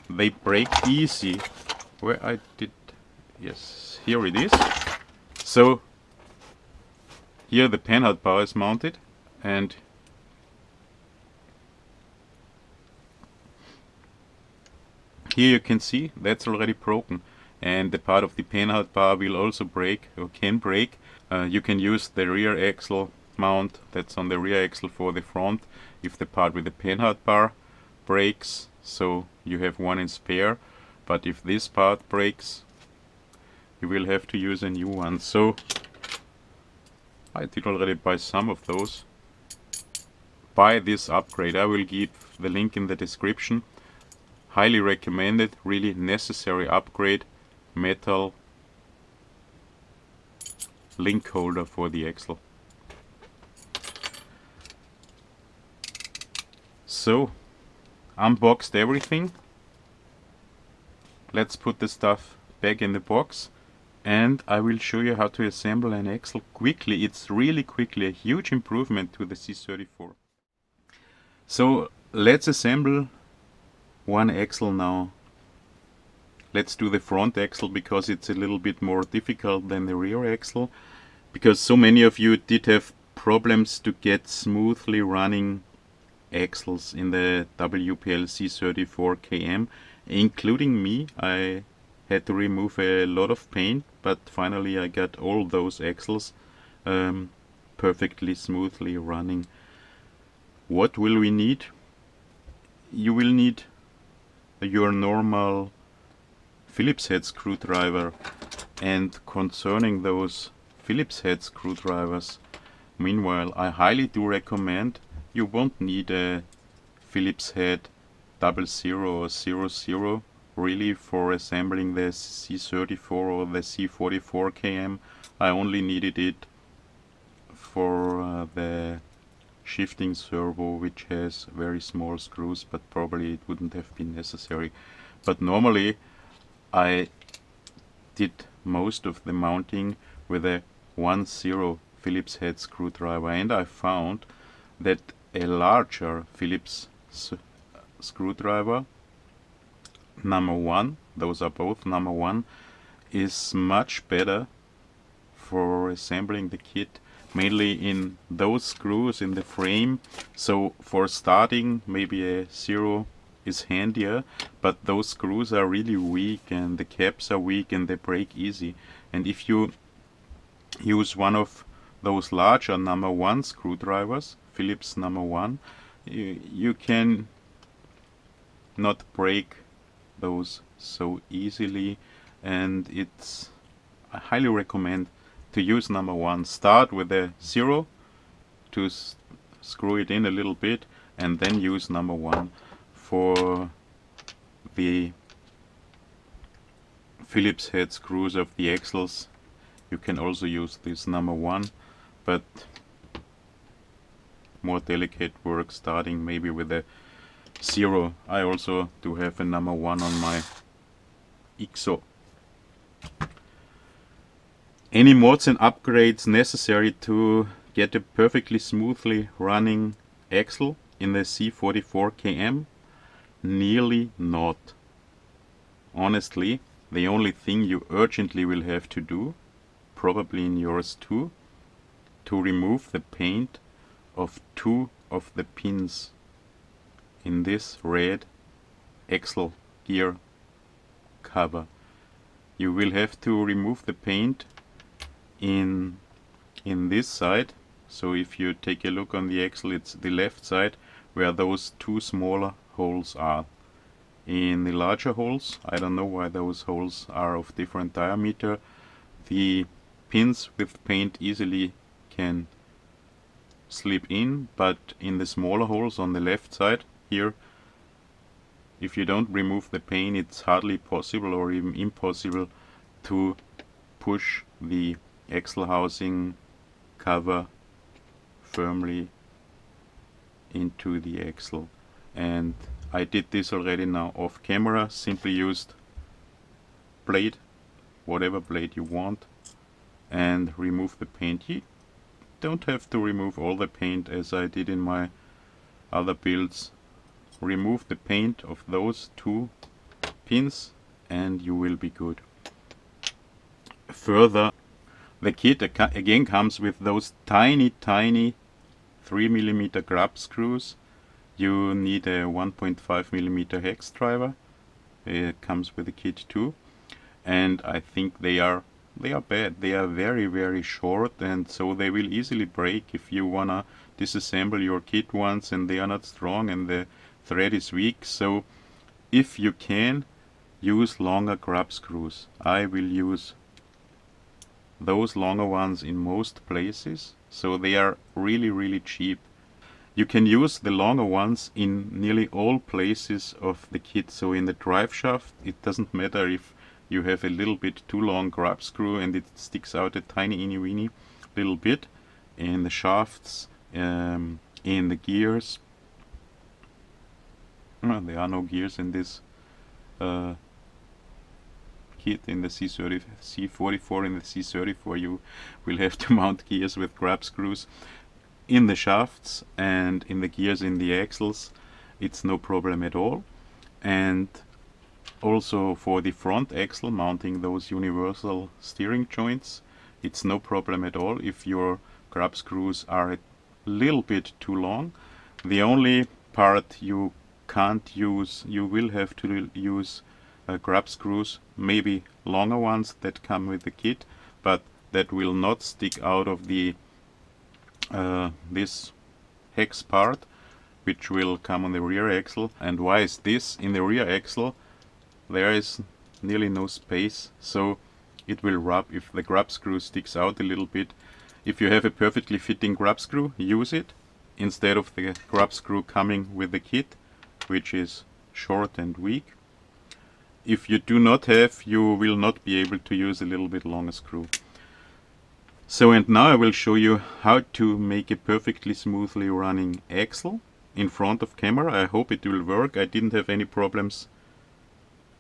[SPEAKER 1] they break easy. Where I did, yes, here it is. So here the panhard bar is mounted, and here you can see that's already broken, and the part of the panhard bar will also break, or can break. You can use the rear axle mount that's on the rear axle for the front if the part with the panhard bar breaks, so you have one in spare. But if this part breaks, you will have to use a new one. So I did already buy some of those. buy this upgrade. I will give the link in the description. Highly recommended, really necessary upgrade. Metal link holder for the axle. So, unboxed everything. Let's put the stuff back in the box and I will show you how to assemble an axle quickly. It's really quickly, a huge improvement to the C34. So let's assemble one axle now. Let's do the front axle because it's a little bit more difficult than the rear axle, because so many of you did have problems to get smoothly running axles in the WPL C34KM, including me. I had to remove a lot of paint, but finally I got all those axles perfectly smoothly running. What will we need? You will need your normal Phillips head screwdriver, and concerning those Phillips head screwdrivers, meanwhile, I highly do recommend, you won't need a Phillips head 00 or 00 really for assembling the C34 or the C44KM. I only needed it for the shifting servo, which has very small screws, but probably it wouldn't have been necessary. But normally I did most of the mounting with a 10 Phillips head screwdriver, and I found that a larger Phillips screwdriver, number 1, those are both number 1, is much better for assembling the kit, mainly in those screws in the frame. So for starting, maybe a 0 is handier, but those screws are really weak and the caps are weak and they break easy. And if you use one of those larger number 1 screwdrivers, Phillips number 1, you can not break those so easily, and I highly recommend to use number 1. Start with a 0 to screw it in a little bit, and then use number 1. For the Phillips head screws of the axles, you can also use this number 1, but more delicate work starting maybe with a 0. I also do have a number 1 on my IXO. Any mods and upgrades necessary to get a perfectly smoothly running axle in the C44KM? Nearly not. Honestly, the only thing you urgently will have to do, probably in yours too, to remove the paint of 2 of the pins in this red axle gear cover. You will have to remove the paint in this side. So if you take a look on the axle, it's the left side where those 2 smaller holes are. In the larger holes, I don't know why those holes are of different diameter. The pins with paint easily can slip in, but in the smaller holes on the left side here, if you don't remove the paint, it's hardly possible or even impossible to push the axle housing cover firmly into the axle. And I did this already now off camera. Simply used blade, whatever blade you want, and remove the paint. You don't have to remove all the paint as I did in my other builds. Remove the paint of those 2 pins and you will be good. Further, the kit again comes with those tiny 3mm grub screws. You need a 1.5mm hex driver. It comes with the kit too, and I think they are bad. They are very short, and so they will easily break if you wanna disassemble your kit once and they are not strong and the thread is weak. So if you can, use longer grub screws. I will use those longer ones in most places, so they are really cheap. You can use the longer ones in nearly all places of the kit. So in the drive shaft, it doesn't matter if you have a little bit too long grab screw and it sticks out a tiny weeny little bit. In the shafts, in the gears, there are no gears in this kit. In the C44, in the C34 you will have to mount gears with grab screws. In the shafts and in the gears in the axles, it's no problem at all. And also for the front axle, mounting those universal steering joints, it's no problem at all if your grab screws are a little bit too long. The only part you can't use, you will have to use grab screws, maybe longer ones that come with the kit, but that will not stick out of the this hex part, which will come on the rear axle. And why is this? In the rear axle there is nearly no space, so it will rub if the grab screw sticks out a little bit. If you have a perfectly fitting grab screw, use it instead of the grab screw coming with the kit, which is short and weak. If you do not have, you will not be able to use a little bit longer screw. So, and now I will show you how to make a perfectly smoothly running axle in front of camera. I hope it will work. I didn't have any problems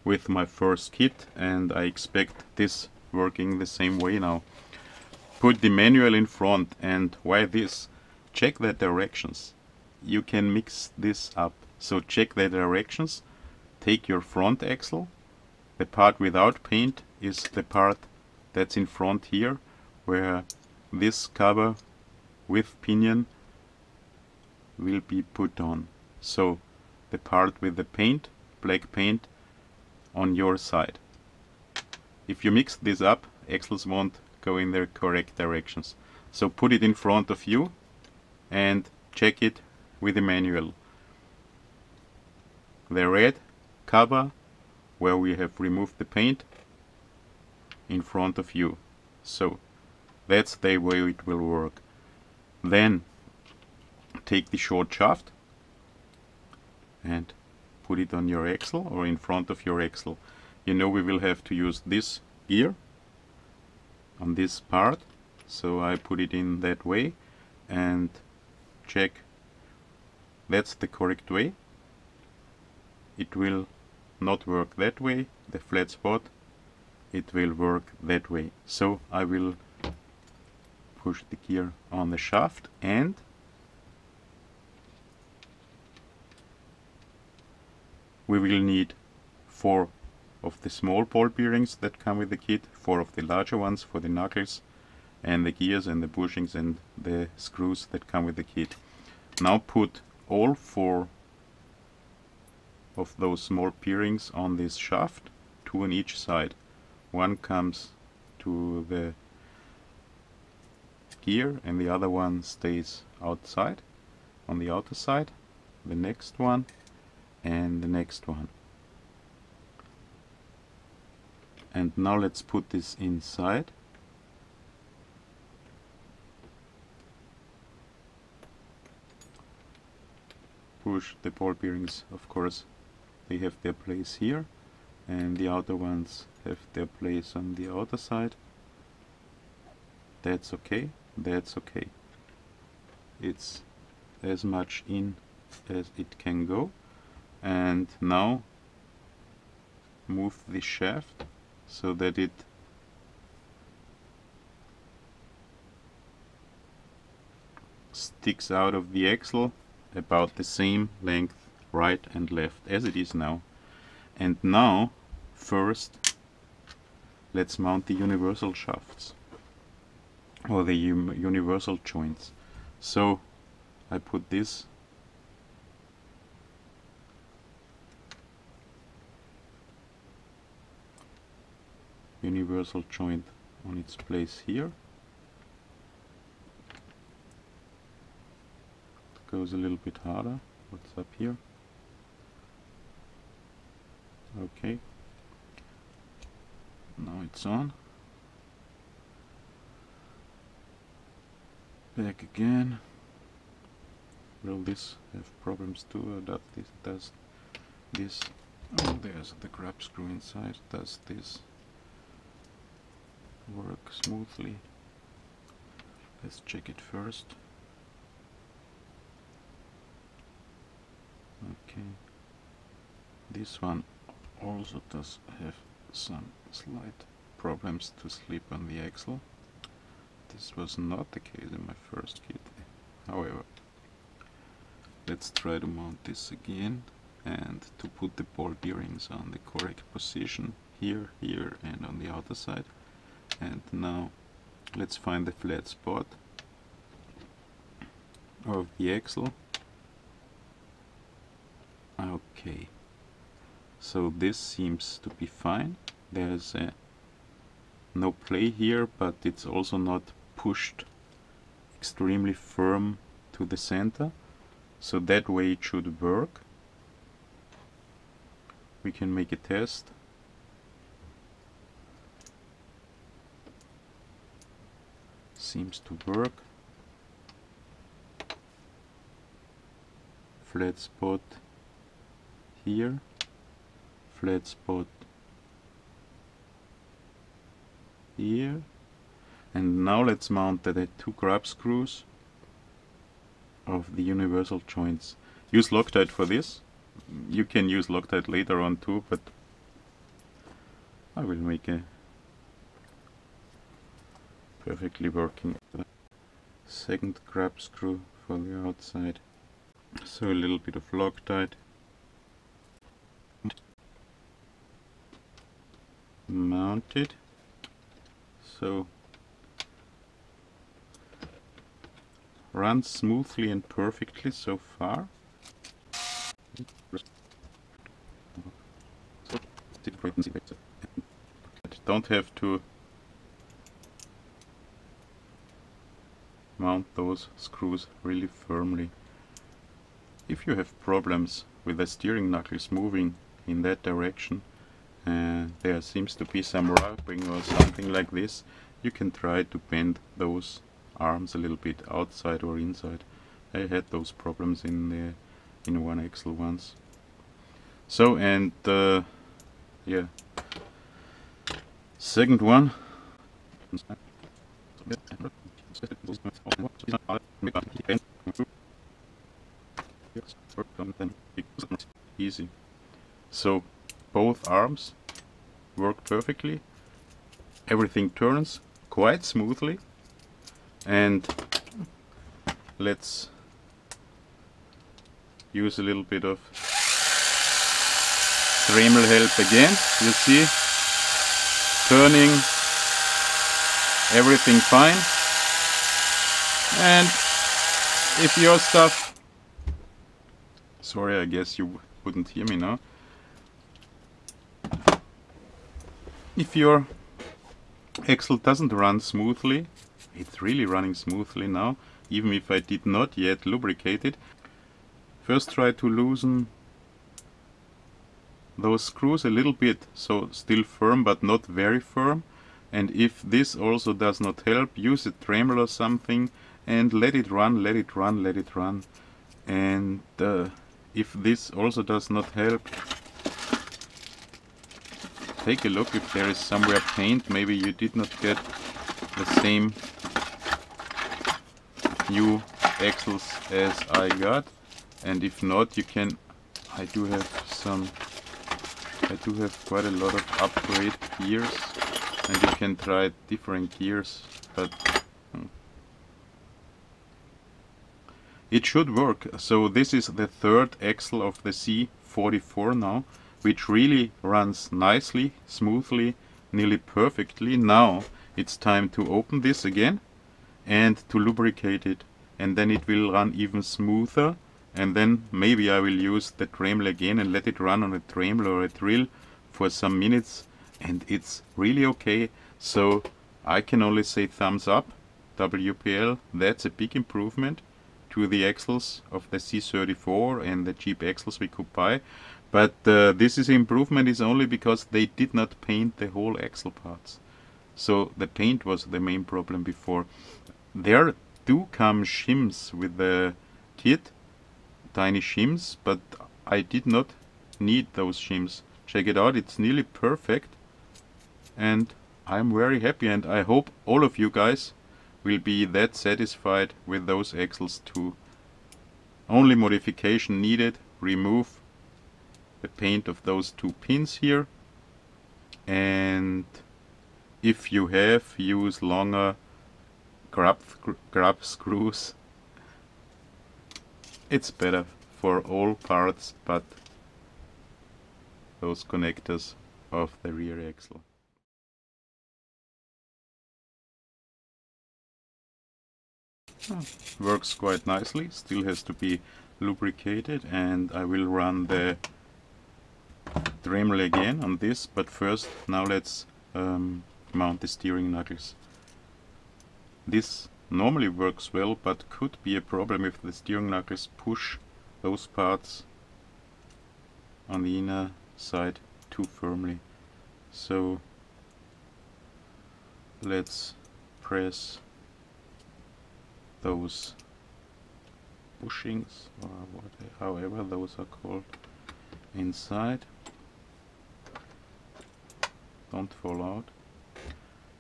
[SPEAKER 1] with my first kit, and I expect this working the same way now. Put the manual in front, and why this? Check the directions. You can mix this up. So check the directions. Take your front axle. The part without paint is the part that's in front here, where this cover with pinion will be put on. So the part with the paint, black paint, on your side. If you mix this up, axles won't go in the correct directions. So put it in front of you and check it with the manual. The red cover, where we have removed the paint, in front of you. So that's the way it will work. Then take the short shaft and put it on your axle or in front of your axle. You know we will have to use this gear on this part, so I put it in that way and check that's the correct way. It will not work that way, the flat spot, it will work that way. So I will push the gear on the shaft, and we will need 4 of the small ball bearings that come with the kit, 4 of the larger ones for the knuckles and the gears and the bushings and the screws that come with the kit. Now put all 4 of those small bearings on this shaft, 2 on each side. One comes to the gear and the other one stays outside on the outer side. The next one and the next one. And now let's put this inside. Push the ball bearings, of course, they have their place here, and the outer ones have their place on the outer side. That's okay, that's okay. It's as much in as it can go. And now move the shaft so that it sticks out of the axle about the same length right and left as it is now. And now first let's mount the universal shafts or the universal joints. So I put this universal joint on its place here. It goes a little bit harder. What's up here? Okay, now it's on. Back again. Will this have problems too, or does this? Oh, there's the grab screw inside. Does this work smoothly? Let's check it first. Okay, this one also does have some slight problems to slip on the axle. This was not the case in my first kit. However, let's try to mount this again and to put the ball bearings on the correct position here, here and on the outer side. And now let's find the flat spot of the axle. Okay, so this seems to be fine. There's no play here, but it's also not pushed extremely firm to the center, so that way it should work. We can make a test. Seems to work. Flat spot here, flat spot here, and now let's mount the two grab screws of the universal joints. Use Loctite for this. You can use Loctite later on too, but I will make a perfectly working second grab screw for the outside. So a little bit of Loctite. Mounted. So runs smoothly and perfectly so far. Don't have to mount those screws really firmly. If you have problems with the steering knuckles moving in that direction, there seems to be some rubbing or something like this, you can try to bend those arms a little bit outside or inside. I had those problems in one axle once. So, and yeah, second one. Easy. So both arms work perfectly. Everything turns quite smoothly. And let's use a little bit of Dremel help again. You see, turning, everything fine. And if your stuff, sorry, I guess you wouldn't hear me now. If your axle doesn't run smoothly, it's really running smoothly now, even if I did not yet lubricate it. First try to loosen those screws a little bit, so still firm but not very firm. And if this also does not help, use a Dremel or something and let it run, let it run, let it run. And if this also does not help, take a look if there is somewhere paint. Maybe you did not get the same new axles as I got, and if not, you can, I do have quite a lot of upgrade gears, and you can try different gears, but it should work. So this is the third axle of the C44 now, which really runs nicely, smoothly, nearly perfectly. Now it's time to open this again and to lubricate it, and then it will run even smoother. And then maybe I will use the Dremel again and let it run on a Dremel or a drill for some minutes, and it's really okay. So I can only say thumbs up, WPL. That's a big improvement to the axles of the C34 and the cheap axles we could buy. But this improvement is only because they did not paint the whole axle parts. So the paint was the main problem before. There do come shims with the kit, tiny shims, but I did not need those shims. Check it out, it's nearly perfect, and I'm very happy, and I hope all of you guys will be that satisfied with those axles too. Only modification needed: remove the paint of those two pins here, and if you have, use longer grub screws. It's better for all parts but those connectors of the rear axle. Works quite nicely, still has to be lubricated, and I will run the Dremel again on this, but first now let's mount the steering knuckles. This normally works well, but could be a problem if the steering knuckles push those parts on the inner side too firmly. So let's press those bushings, or however those are called, inside. Don't fall out.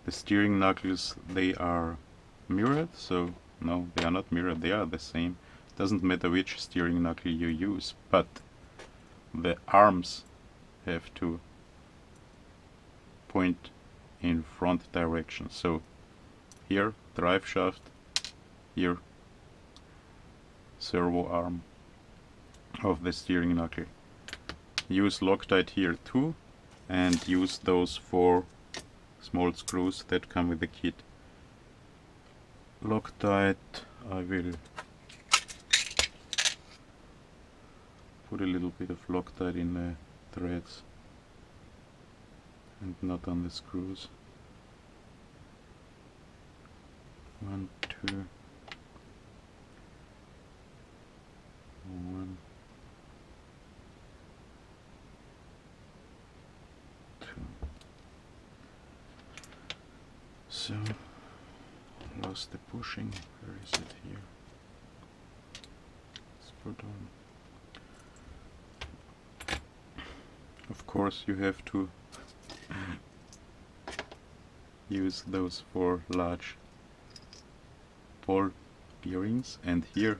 [SPEAKER 1] The steering knuckles, they are mirrored, so no, they are not mirrored, they are the same. Doesn't matter which steering knuckle you use, but the arms have to point in front direction. So here drive shaft, here servo arm of the steering knuckle. Use Loctite here too, and use those 4 small screws that come with the kit. Loctite, I will put a little bit of Loctite in the threads and not on the screws. 1, 2, 1, 2. So, lost the pushing. Where is it here? Let's put on. Of course, you have to use those 4 large ball bearings, and here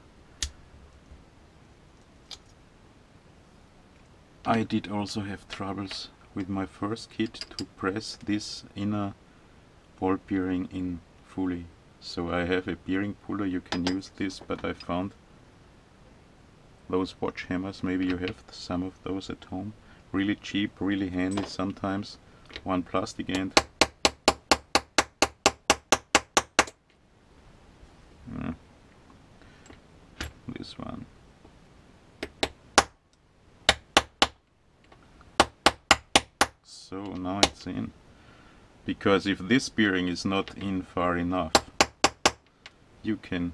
[SPEAKER 1] I did also have troubles with my first kit to press this inner ball bearing in fully. So I have a bearing puller, you can use this, but I found those watch hammers, maybe you have some of those at home, really cheap, really handy sometimes. One plastic end. This one. So now it's in. Because if this bearing is not in far enough, you can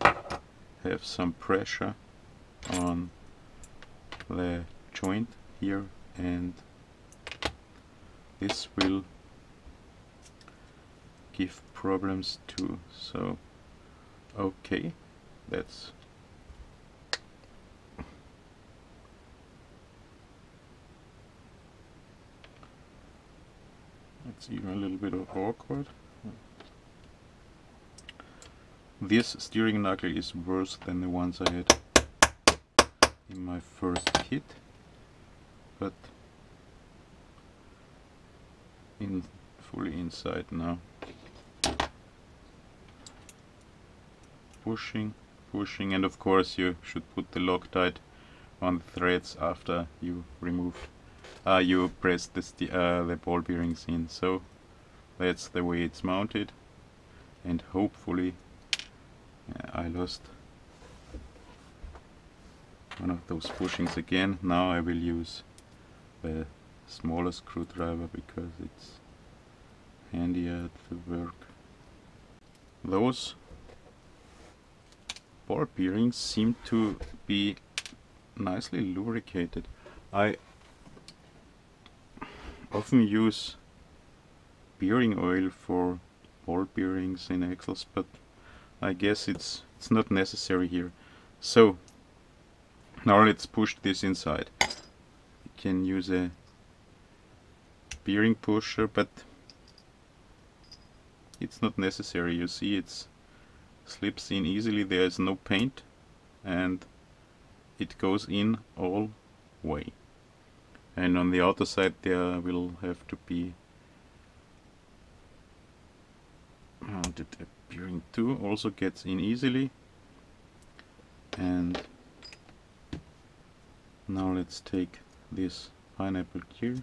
[SPEAKER 1] have some pressure on the joint here, and this will give problems too. So okay, that's even a little bit awkward. This steering knuckle is worse than the ones I had in my first kit, but fully inside now. Pushing, and of course you should put the Loctite on the threads after you removed. You press the ball bearings in. So that's the way it's mounted, and hopefully I lost one of those bushings again. Now I will use the smaller screwdriver because it's handier to work. Those ball bearings seem to be nicely lubricated. I often use bearing oil for ball bearings in axles, but I guess it's not necessary here. So Now let's push this inside. You can use a bearing pusher, but it's not necessary. You see, it slips in easily. There is no paint and it goes in all way. And on the outer side there will have to be mounted a bearing too. Also gets in easily. And now let's take this pineapple gear.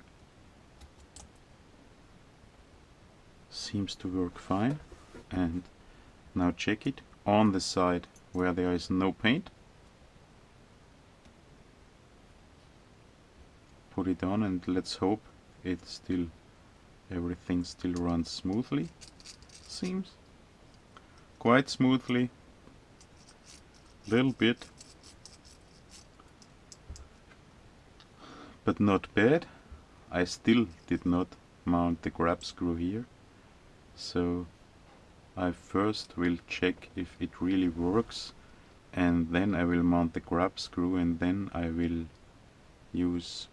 [SPEAKER 1] Seems to work fine. And now check it on the side where there is no paint. Put it on and let's hope everything still runs smoothly. Seems quite smoothly. Little bit, but not bad. I still did not mount the grab screw here, so I first will check if it really works, and then I will mount the grab screw, and then I will use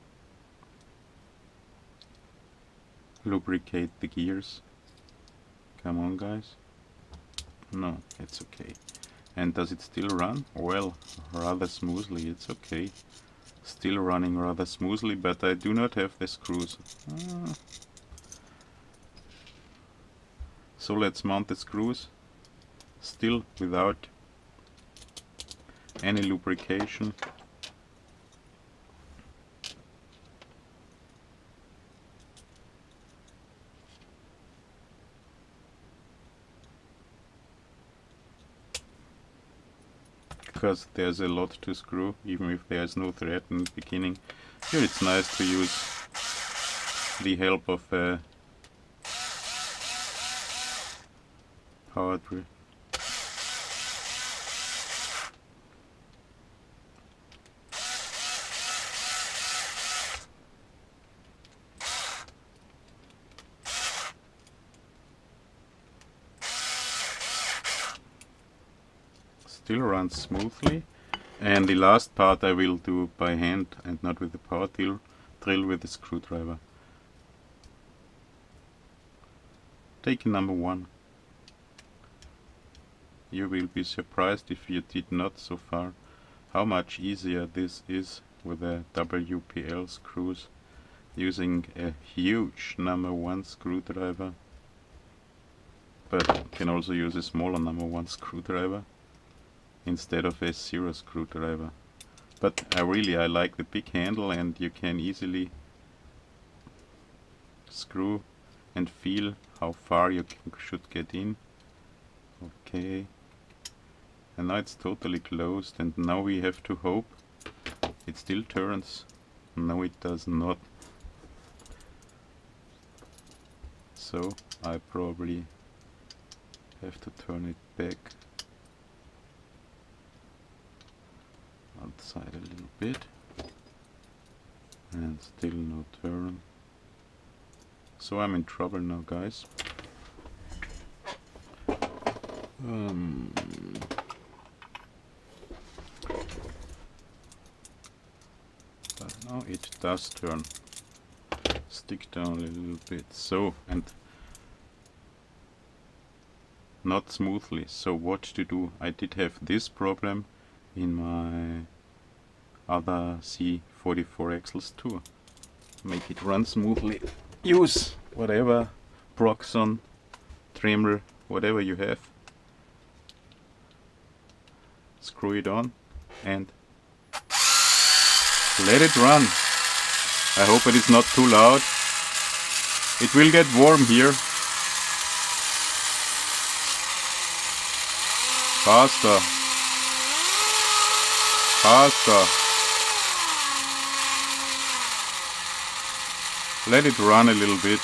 [SPEAKER 1] lubricate the gears. Come on guys. No, it's okay. And does it still run? Well, rather smoothly. It's okay. Still running rather smoothly, but I do not have the screws. So let's mount the screws. Still without any lubrication. Because there's a lot to screw, even if there's no thread in the beginning. Here it's nice to use the help of a power drill. Still runs smoothly, and the last part I will do by hand and not with the power drill with the screwdriver. Take number 1. You will be surprised if you did not so far how much easier this is with a WPL screws using a huge number 1 screwdriver, but you can also use a smaller number 1 screwdriver instead of a 0 screwdriver. But I like the big handle, and you can easily screw and feel how far you should get in. Okay, and now it's totally closed, and now we have to hope it still turns. No, it does not. So I probably have to turn it back outside a little bit, and still no turn. So I'm in trouble now, guys. But now it does turn. Stick down a little bit. So, and not smoothly. So what to do? I did have this problem in my other C44 axles too. Make it run smoothly. Use whatever Proxon, Dremel, whatever you have. Screw it on and let it run. I hope it is not too loud. It will get warm here. Faster. Faster. Let it run a little bit.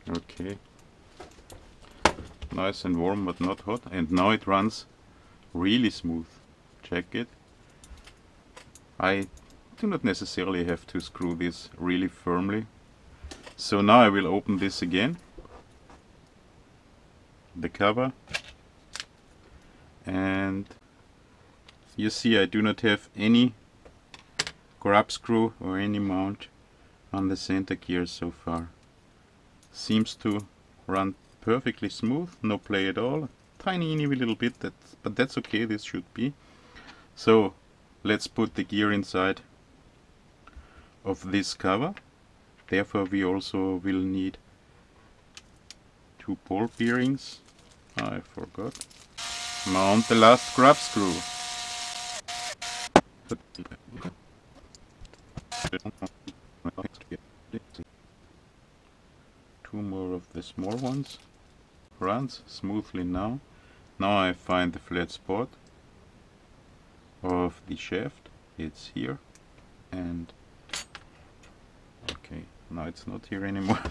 [SPEAKER 1] Okay. Nice and warm but not hot. And now it runs really smooth. Check it. I do not necessarily have to screw this really firmly. So now I will open this again, the cover, and you see I do not have any grab screw or any mount on the center gear so far. Seems to run perfectly smooth, no play at all. Tiny little bit, but that's okay, this should be. So let's put the gear inside of this cover. Therefore we also will need 2 ball bearings. I forgot. Mount the last grab screw. 2 more of the small ones. Runs smoothly now. Now I find the flat spot of the shaft. It's here, and okay, now it's not here anymore.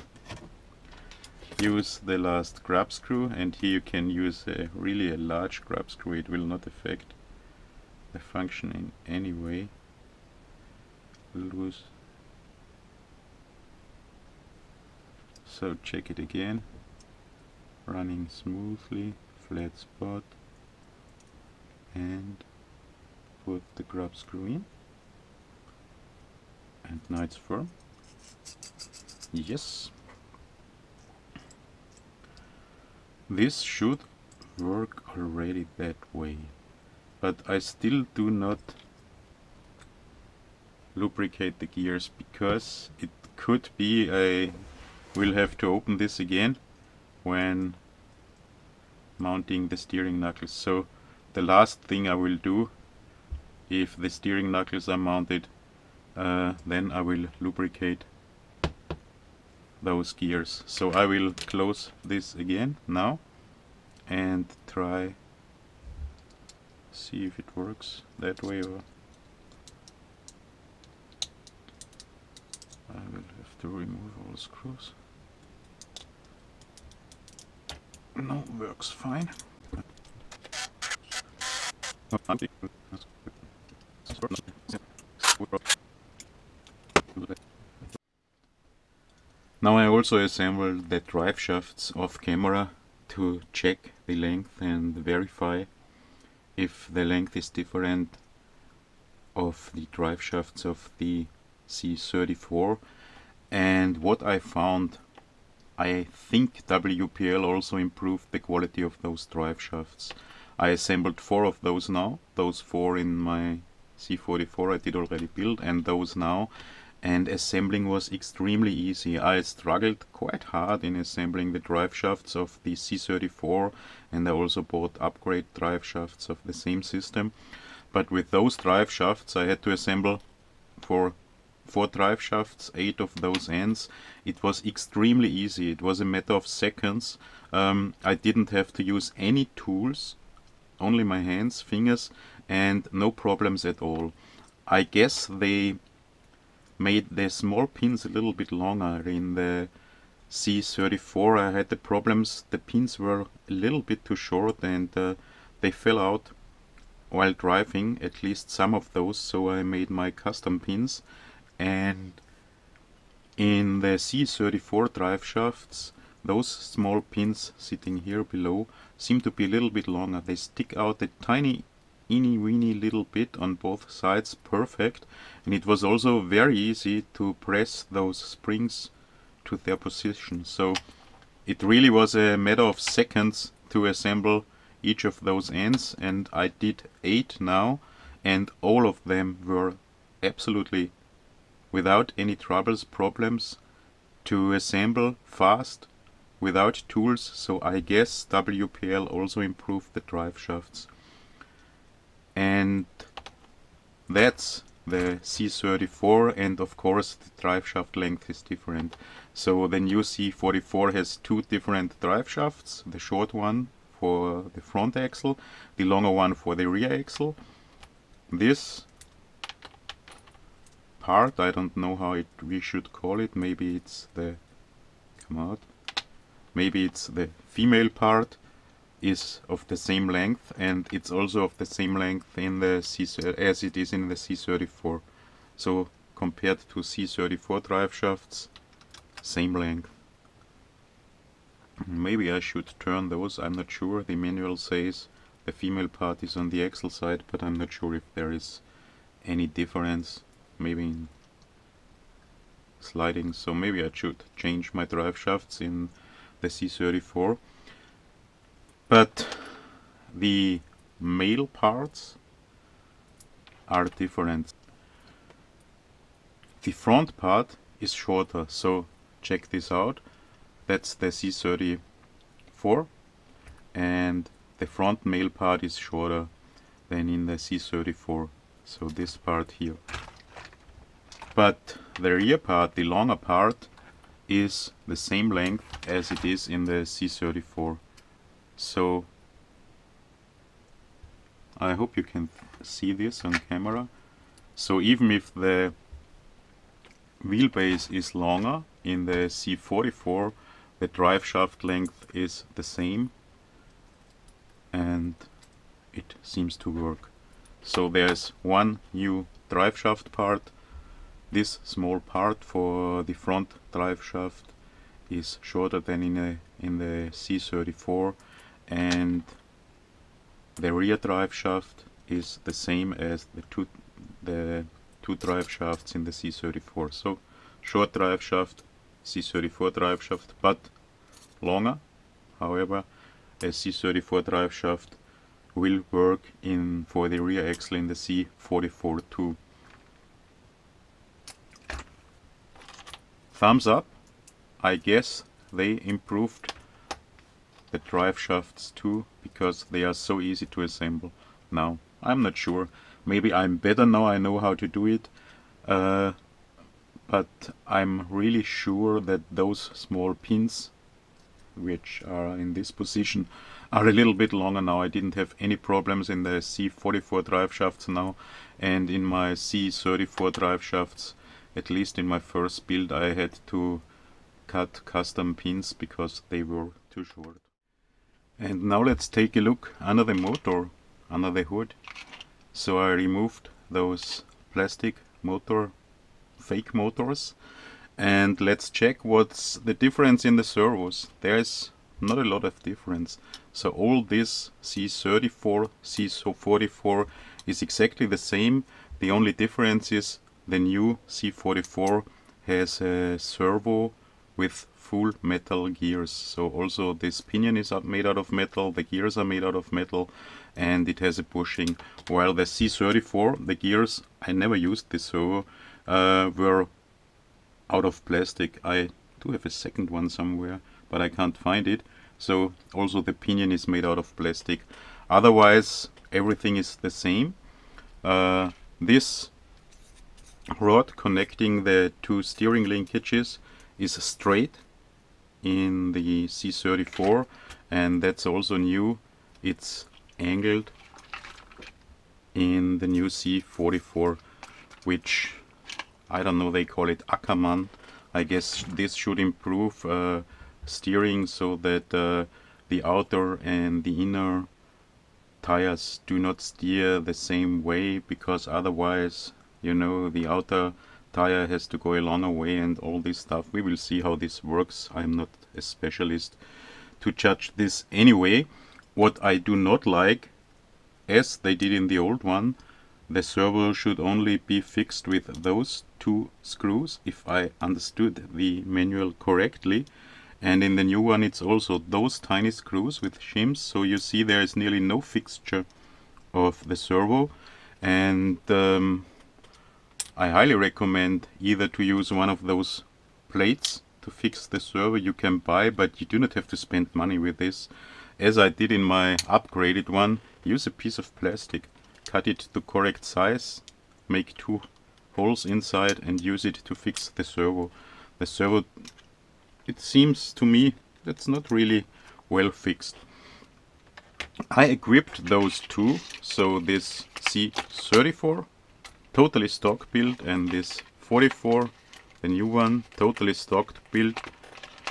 [SPEAKER 1] Use the last grab screw, and here you can use really a large grab screw. It will not affect the function in any way. Loose. So check it again. Running smoothly, flat spot, and put the grab screw in, and now it's firm. Yes, this should work already that way, but I still do not lubricate the gears because it could be I will have to open this again when mounting the steering knuckles. So the last thing I will do, if the steering knuckles are mounted, then I will lubricate those gears. So I will close this again now and try see if it works that way, or I will have to remove all screws. No, works fine. Now I also assembled the drive shafts off camera to check the length and verify if the length is different of the drive shafts of the C34. And what I found, I think WPL also improved the quality of those drive shafts. I assembled 4 of those now, those 4 in my C44 I did already build, and those now, and assembling was extremely easy. I struggled quite hard in assembling the drive shafts of the C34, and I also bought upgrade drive shafts of the same system. But with those drive shafts I had to assemble for 4 drive shafts, 8 of those ends. It was extremely easy. It was a matter of seconds. I didn't have to use any tools, only my hands, fingers, and no problems at all. I guess they made the small pins a little bit longer. In the C34 I had the problems, the pins were a little bit too short, and they fell out while driving, at least some of those, so I made my custom pins. And in the C34 drive shafts, those small pins sitting here below seem to be a little bit longer. They stick out a tiny weeny little bit on both sides, perfect. And it was also very easy to press those springs to their position. So it really was a matter of seconds to assemble each of those ends, and I did 8 now, and all of them were absolutely without any problems to assemble fast without tools. So I guess WPL also improved the drive shafts. And that's the C34, and of course the drive shaft length is different. So the new C44 has 2 different drive shafts, the short one for the front axle, the longer one for the rear axle. This part, I don't know how we should call it, maybe it's the, maybe it's the female part, is of the same length, and it's also of the same length in the as it is in the C34. So compared to C34 drive shafts, same length. Maybe I should turn those, I'm not sure. The manual says the female part is on the axle side, but I'm not sure if there is any difference, maybe in sliding, so maybe I should change my drive shafts in the C34. But the male parts are different. The front part is shorter, so check this out. That's the C34, and the front male part is shorter than in the C34, so this part here. But the rear part, the longer part, is the same length as it is in the C34. So I hope you can see this on camera. So even if the wheelbase is longer in the C44, the drive shaft length is the same, and it seems to work. So there's one new drive shaft part. This small part for the front drive shaft is shorter than in the C34, and the rear drive shaft is the same as the two drive shafts in the C34. So short drive shaft, C34 drive shaft, but longer. However, a C34 drive shaft will work for the rear axle in the C44 too. Thumbs up. I guess they improved the drive shafts too, because they are so easy to assemble now. I'm not sure. Maybe I'm better now, I know how to do it. But I'm really sure that those small pins, which are in this position, are a little bit longer now. I didn't have any problems in the C44 drive shafts now, and in my C34 drive shafts, at least in my first build, I had to cut custom pins because they were too short. And now let's take a look under the motor, under the hood. So I removed those plastic motor, fake motors, and let's check what's the difference in the servos. There's not a lot of difference. So all this C34, C44 is exactly the same. The only difference is the new C44 has a servo with full metal gears. So also this pinion is made out of metal, the gears are made out of metal, and it has a bushing. While the C34, the gears, I never used this servo, were out of plastic. I do have a second one somewhere, but I can't find it. So also the pinion is made out of plastic. Otherwise everything is the same. This rod connecting the two steering linkages is straight in the C34, and that's also new. It's angled in the new C44, which I don't know, they call it Ackermann. I guess this should improve steering so that the outer and the inner tires do not steer the same way, because otherwise, you know, the outer tire has to go a longer way and all this stuff. We will see how this works. I'm not a specialist to judge this anyway. What I do not like, as they did in the old one, the servo should only be fixed with those two screws, if I understood the manual correctly. And in the new one it's also those tiny screws with shims, so you see there is nearly no fixture of the servo. And I highly recommend either to use one of those plates to fix the servo you can buy, but you do not have to spend money with this. As I did in my upgraded one, use a piece of plastic, cut it to correct size, make two holes inside and use it to fix the servo. The servo, it seems to me, that's not really well fixed. I equipped those two, so this C34 totally stock build and this 44, the new one, totally stocked build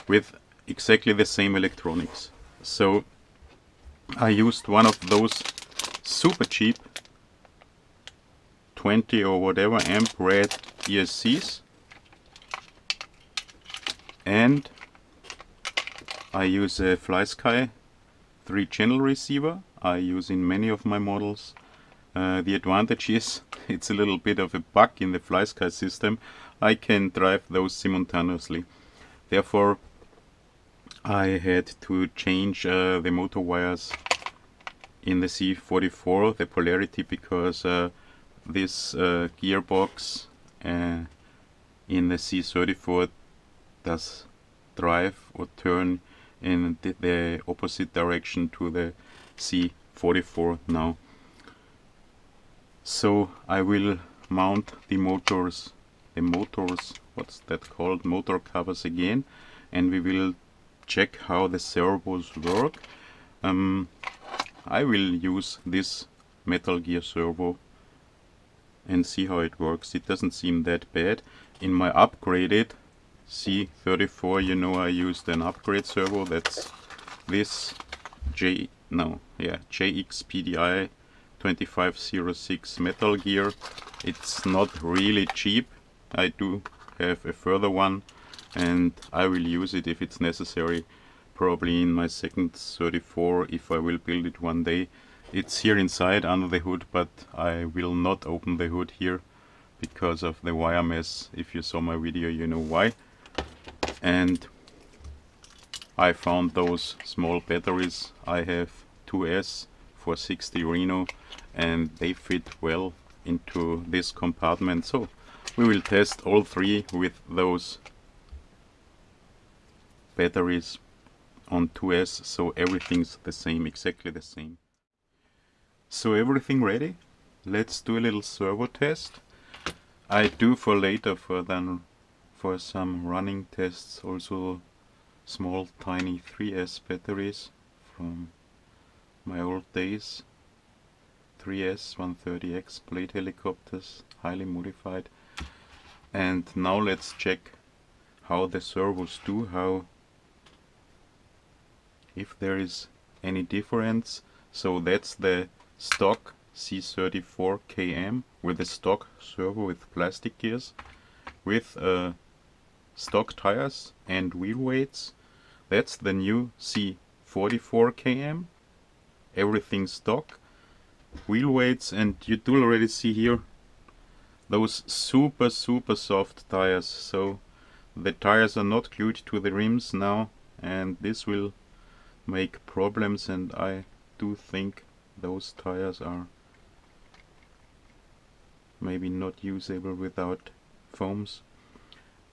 [SPEAKER 1] with exactly the same electronics. So I used one of those super cheap 20 or whatever amp red ESCs, and I use a FlySky 3-channel receiver. I use in many of my models. The advantage is it's a little bit of a bug in the FlySky system. I can drive those simultaneously. Therefore I had to change the motor wires in the C44, the polarity, because this gearbox in the C34 does drive or turn in the opposite direction to the C44 now. So I will mount the motors, what's that called, motor covers again, and we will check how the servos work. I will use this Metal Gear servo and see how it works. It doesn't seem that bad. In my upgraded C34, you know, I used an upgrade servo. That's this JXPDI 2506 Metal Gear. It's not really cheap. I do have a further one, and I will use it if it's necessary, probably in my second 34 if I will build it one day. It's here inside under the hood, but I will not open the hood here because of the wire mess. If you saw my video, you know why. And I found those small batteries. I have 2S for 60 Reno, and they fit well into this compartment. So we will test all three with those batteries on 2S, so everything's the same, exactly the same. So everything ready? Let's do a little servo test. I do for later, for some running tests, also small tiny 3S batteries from my old days. 3S 130X blade helicopters, highly modified. And now let's check how the servos do, if there is any difference. So that's the stock C34KM with a stock servo with plastic gears, with stock tires and wheel weights. That's the new C44KM, everything stock, wheel weights, and you do already see here those super soft tires. So the tires are not glued to the rims now, and this will make problems, and I do think those tires are maybe not usable without foams.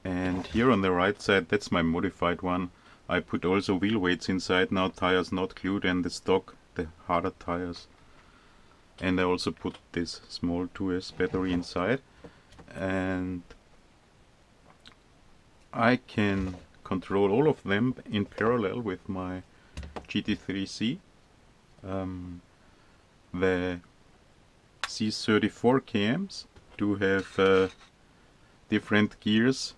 [SPEAKER 1] And here on the right side, that's my modified one. I put also wheel weights inside now, tires not glued, and the stock, the harder tires. And I also put this small 2S battery inside, and I can control all of them in parallel with my GT3C. The C34KMs do have different gears.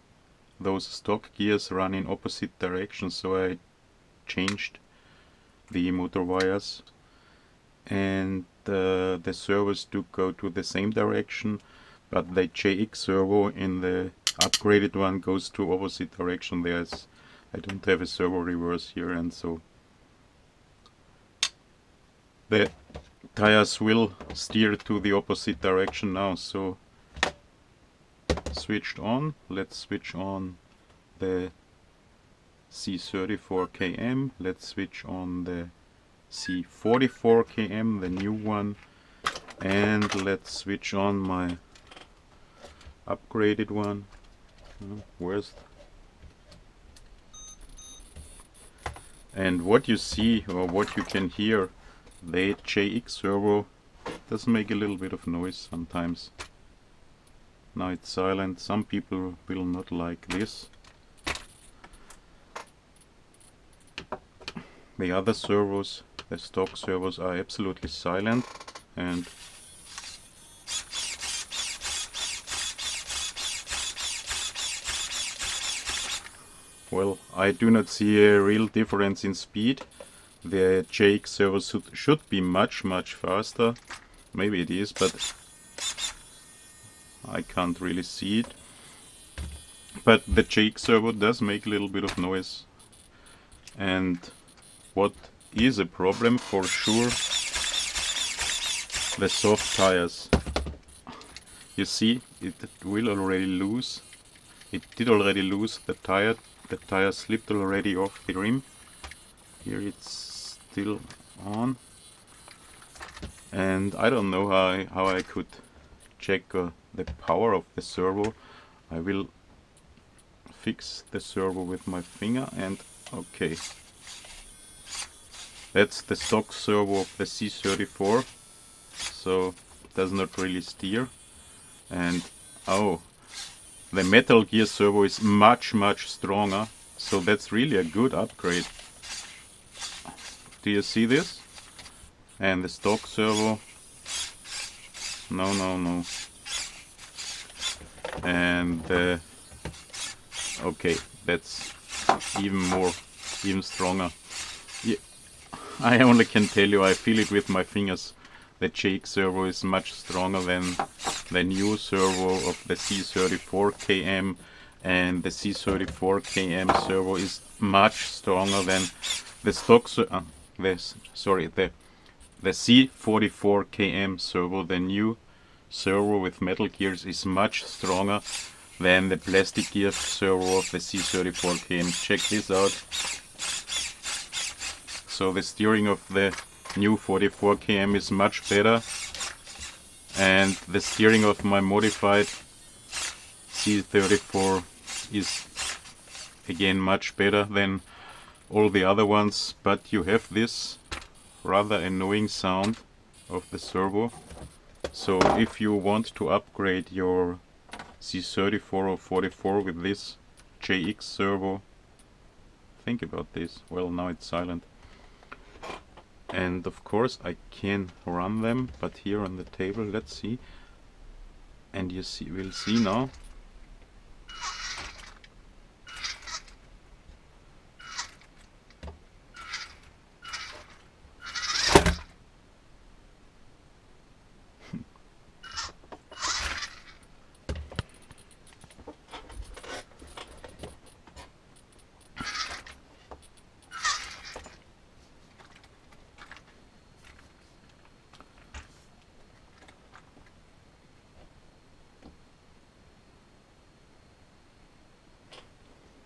[SPEAKER 1] Those stock gears run in opposite directions, so I changed the motor wires, and the servos do go to the same direction, but the JX servo in the upgraded one goes to opposite direction. I don't have a servo reverse here, and so the tires will steer to the opposite direction now. So switched on. Let's switch on the C34KM. Let's switch on the C44KM, the new one, and let's switch on my upgraded one. And what you see, or what you can hear, the JX servo does make a little bit of noise sometimes. Now it's silent. Some people will not like this. The other servos, the stock servos, are absolutely silent, and well, I do not see a real difference in speed. the JX servo should be much faster. Maybe it is, but I can't really see it. But the JX servo does make a little bit of noise. And what is a problem for sure, the soft tires. You see, it will already lose. It did already lose the tire. The tire slipped already off the rim. Here it's still on. And I don't know how I could check the power of the servo. I will fix the servo with my finger, and okay. That's the stock servo of the C34, so it does not really steer. And oh, the Metal Gear servo is much stronger, so that's really a good upgrade. Do you see this? And the stock servo, no. And okay, that's even stronger. Yeah, I only can tell you, I feel it with my fingers. The JX servo is much stronger than the new servo of the C34KM, and the C34KM servo is much stronger than the stock the C44KM servo. The new servo with Metal Gears is much stronger than the plastic gear servo of the C34KM. Check this out. So the steering of the new 44KM is much better, and the steering of my modified C34 is again much better than all the other ones, but you have this rather annoying sound of the servo. So if you want to upgrade your C34 or 44 with this JX servo, think about this. Well, now it's silent. And of course I can run them, but here on the table, let's see. And you see, we'll see now.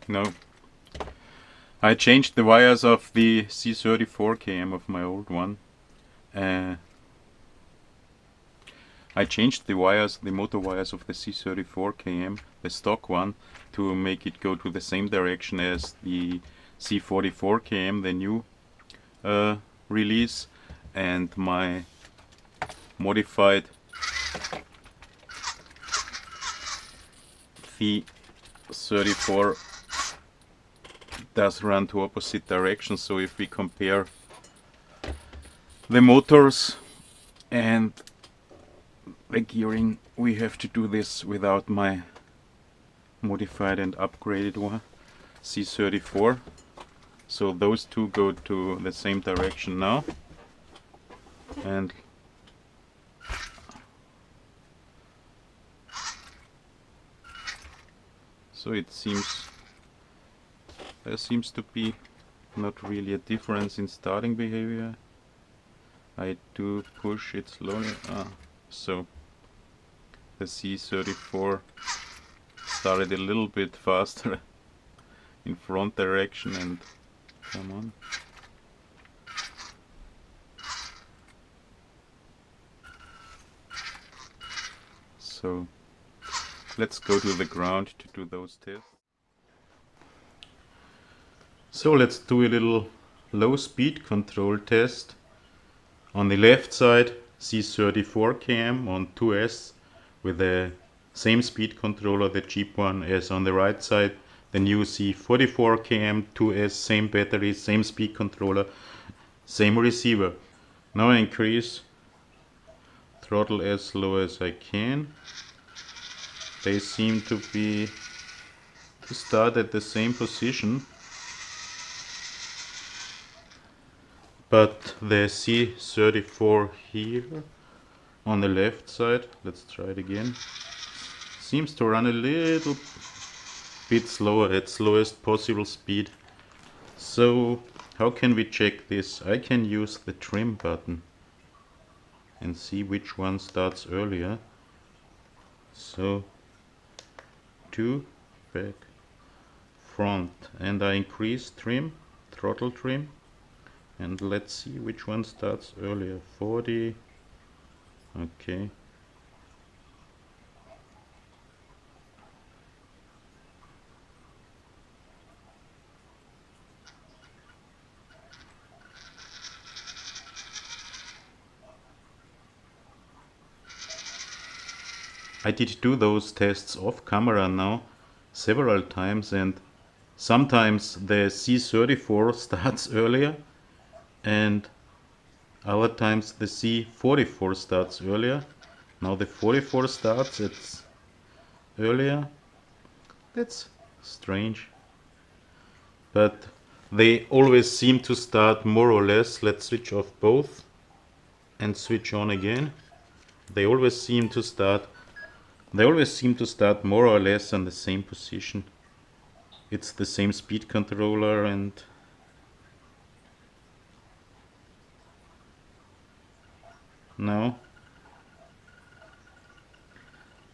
[SPEAKER 1] No. I changed the wires of the C34KM of my old one. I changed the wires, the motor wires of the C34KM, the stock one, to make it go to the same direction as the C44KM, the new release, and my modified C34 does run to opposite directions. So if we compare the motors and the gearing, we have to do this without my modified and upgraded one, C34. So those two go to the same direction now, and so it seems there seems to be not really a difference in starting behavior. I do push it slowly. So the C34 started a little bit faster in front direction, and come on. So let's go to the ground to do those tests. So let's do a little low speed control test. On the left side, C34KM on 2S with the same speed controller, the cheap one, as on the right side, the new C44KM 2S, same battery, same speed controller, same receiver. Now I increase throttle as low as I can. They seem to start at the same position. but the C34 here on the left side, let's try it again, seems to run a little bit slower at slowest possible speed. So how can we check this? I can use the trim button and see which one starts earlier. So to, back, front, and I increase trim, throttle trim, and let's see which one starts earlier. 40, okay. I did do those tests off camera now several times, and sometimes the C34 starts earlier and other times the C44 starts earlier. Now the 44 starts, it's earlier. That's strange. But they always seem to start more or less. Let's switch off both and switch on again. They always seem to start more or less on the same position. It's the same speed controller, and now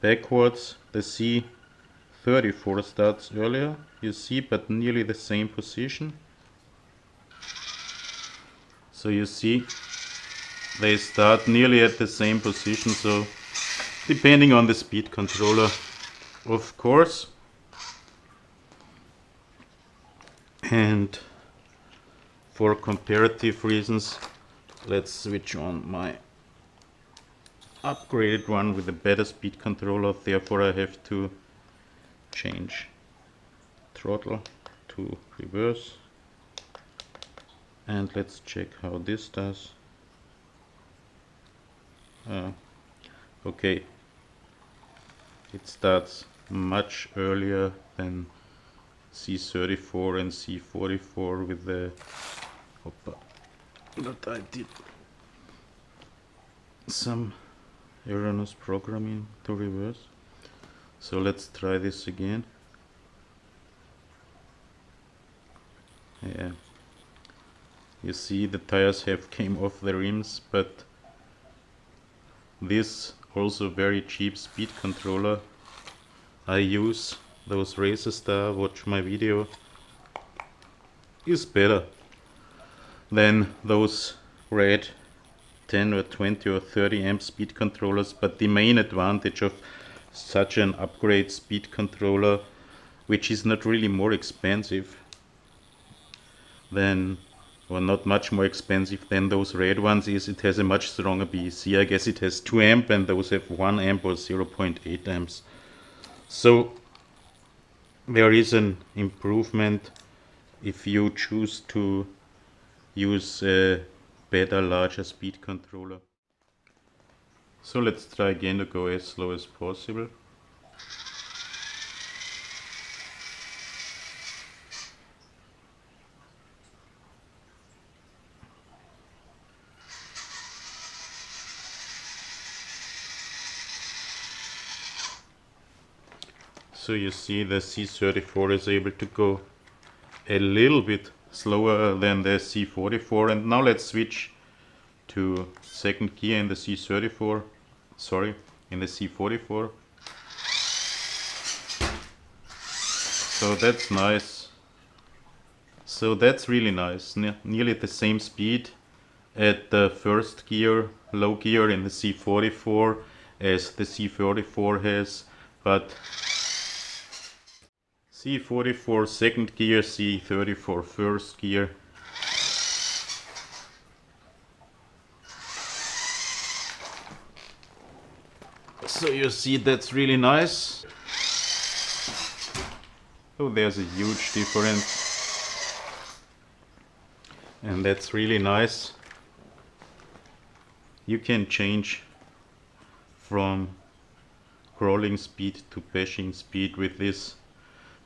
[SPEAKER 1] backwards the C34 starts earlier, you see, but nearly the same position. So you see they start nearly at the same position, so depending on the speed controller, of course. And for comparative reasons, let's switch on my upgraded one with a better speed controller. Therefore I have to change throttle to reverse, and let's check how this does. Okay, it starts much earlier than C34 and C44 with the but I did some erroneous programming to reverse. So let's try this again. Yeah, you see the tires have came off the rims, but this also very cheap speed controller I use, those Racer Star, watch my video, is better than those red 10 or 20 or 30 amp speed controllers. But the main advantage of such an upgrade speed controller, which is not really more expensive than, or not much more expensive than those red ones, is it has a much stronger BEC. I guess it has 2 amp and those have 1 amp or 0.8 amps. So there is an improvement if you choose to use a better, larger speed controller. So let's try again to go as slow as possible. So you see the C34 is able to go a little bit slower than the C44. And now let's switch to second gear in the C34, sorry, in the C44. So that's nice. So that's really nice. Nearly the same speed at the first gear, low gear in the C44 as the C44 has, but C44 second gear, C34 first gear. So you see that's really nice. Oh, there's a huge difference. And that's really nice. You can change from crawling speed to bashing speed with this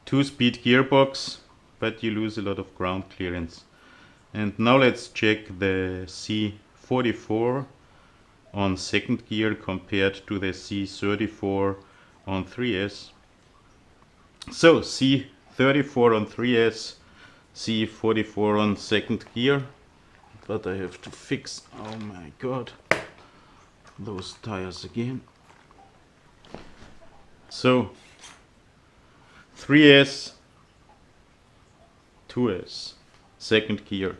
[SPEAKER 1] 2-speed gearbox, but you lose a lot of ground clearance. And now let's check the C44 on second gear compared to the C34 on 3S. So C34 on 3S, C44 on second gear. But I have to fix, oh my god, those tires again. So 3S, 2S, second gear.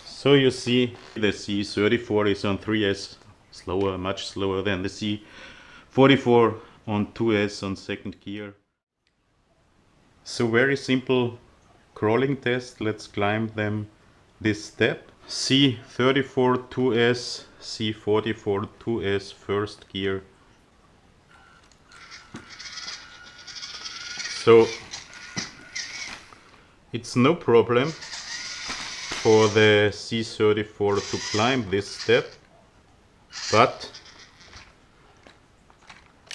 [SPEAKER 1] So you see the C34 is on 3S slower, much slower than the C44 on 2S on second gear. So very simple crawling test. Let's climb them this step. C34 2S, C44 2S first gear. So it's no problem for the C34 to climb this step, but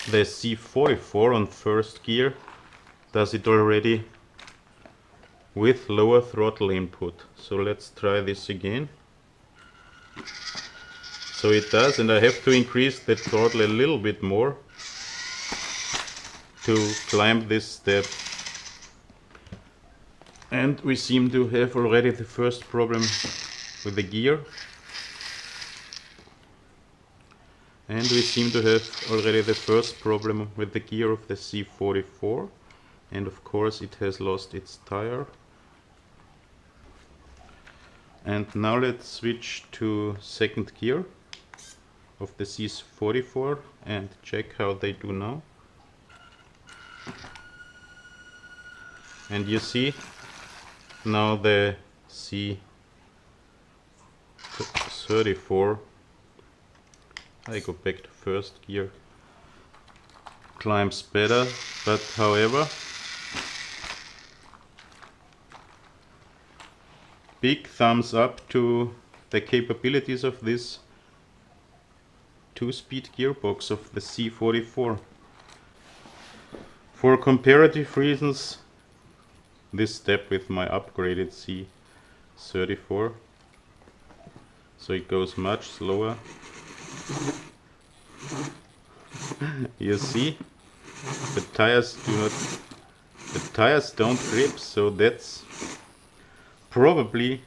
[SPEAKER 1] the C44 on first gear does it already with lower throttle input. So let's try this again. So it does, and I have to increase the throttle a little bit more to climb this step. And we seem to have already the first problem with the gear. And we seem to have already the first problem with the gear of the C44. And of course it has lost its tire. And now let's switch to second gear of the C44 and check how they do now. And you see now the C34, I go back to first gear, climbs better, but however, big thumbs up to the capabilities of this 2-speed gearbox of the C44. For comparative reasons, this step with my upgraded C34, so it goes much slower. You see, the tires don't grip, so that's probably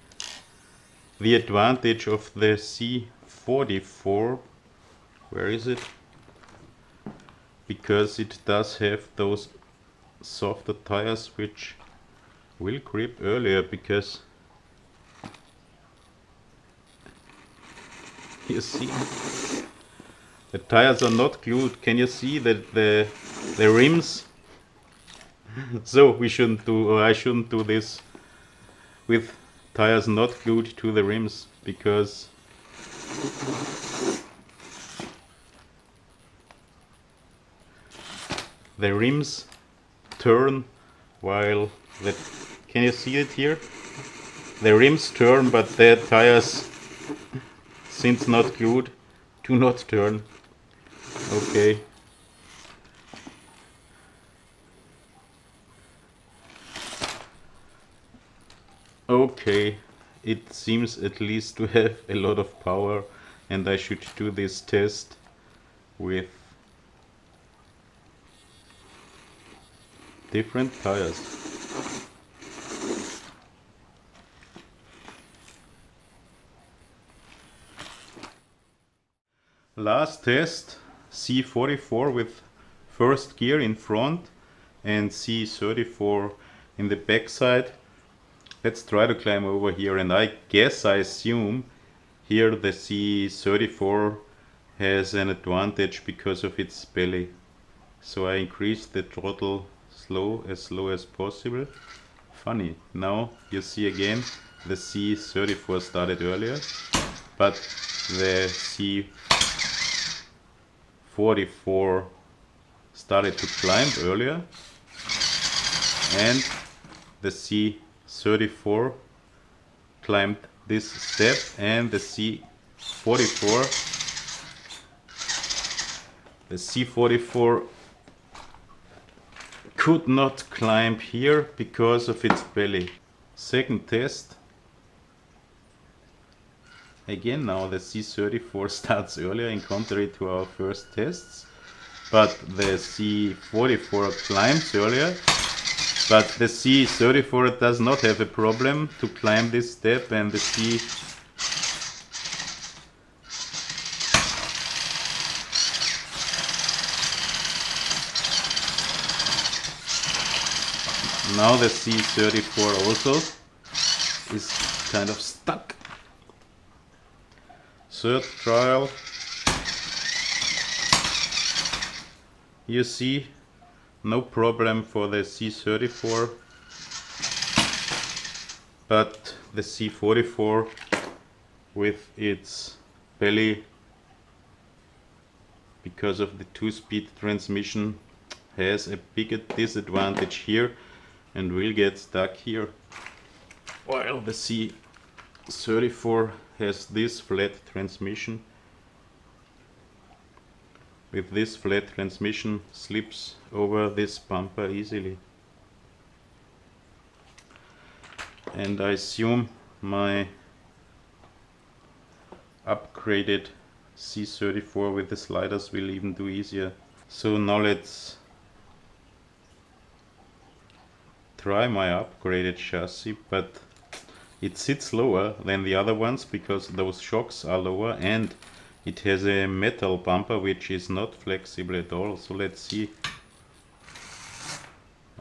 [SPEAKER 1] the advantage of the C44. Where is it? Because it does have those softer tires which will grip earlier, because you see the tires are not glued. Can you see that the rims? So we shouldn't do, or I shouldn't do this with tires not glued to the rims, because the rims turn while the, can you see it here? The rims turn, but the tires, since not glued, do not turn. Okay. Okay, it seems at least to have a lot of power, and I should do this test with different tires. Last test, C44 with first gear in front and C34 in the back side. Let's try to climb over here, and I assume here the C34 has an advantage because of its belly. So I increase the throttle as slow as possible. Funny, now you see again the C34 started earlier, but the C44 started to climb earlier, and the C34 climbed this step, and the C44 could not climb here because of its belly. Second test. Again, now the C34 starts earlier in contrary to our first tests, but the C44 climbs earlier, but the C34 does not have a problem to climb this step, and the now the C34 also is kind of stuck. Third trial. You see, no problem for the C34, but the C44 with its belly, because of the two-speed transmission, has a bigger disadvantage here and will get stuck here, while the C34 has this flat transmission. With this flat transmission, slips over this bumper easily. And I assume my upgraded C34 with the sliders will even do easier. So now let's try my upgraded chassis, but it sits lower than the other ones because those shocks are lower, and it has a metal bumper which is not flexible at all. So let's see.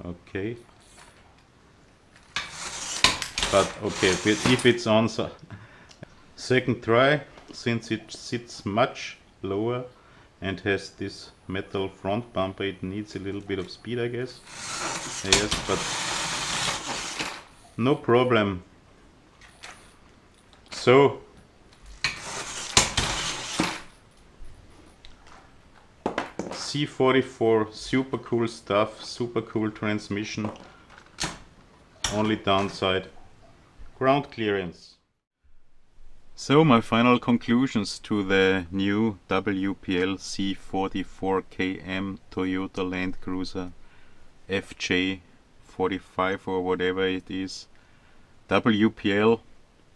[SPEAKER 1] Okay. But okay, if it's on, so second try, since it sits much lower and has this metal front bumper, it needs a little bit of speed, I guess. Yes, but no problem. So C44, super cool stuff, super cool transmission. Only downside, ground clearance. So my final conclusions to the new WPL C44KM Toyota Landcruiser FJ45 or whatever it is. WPL,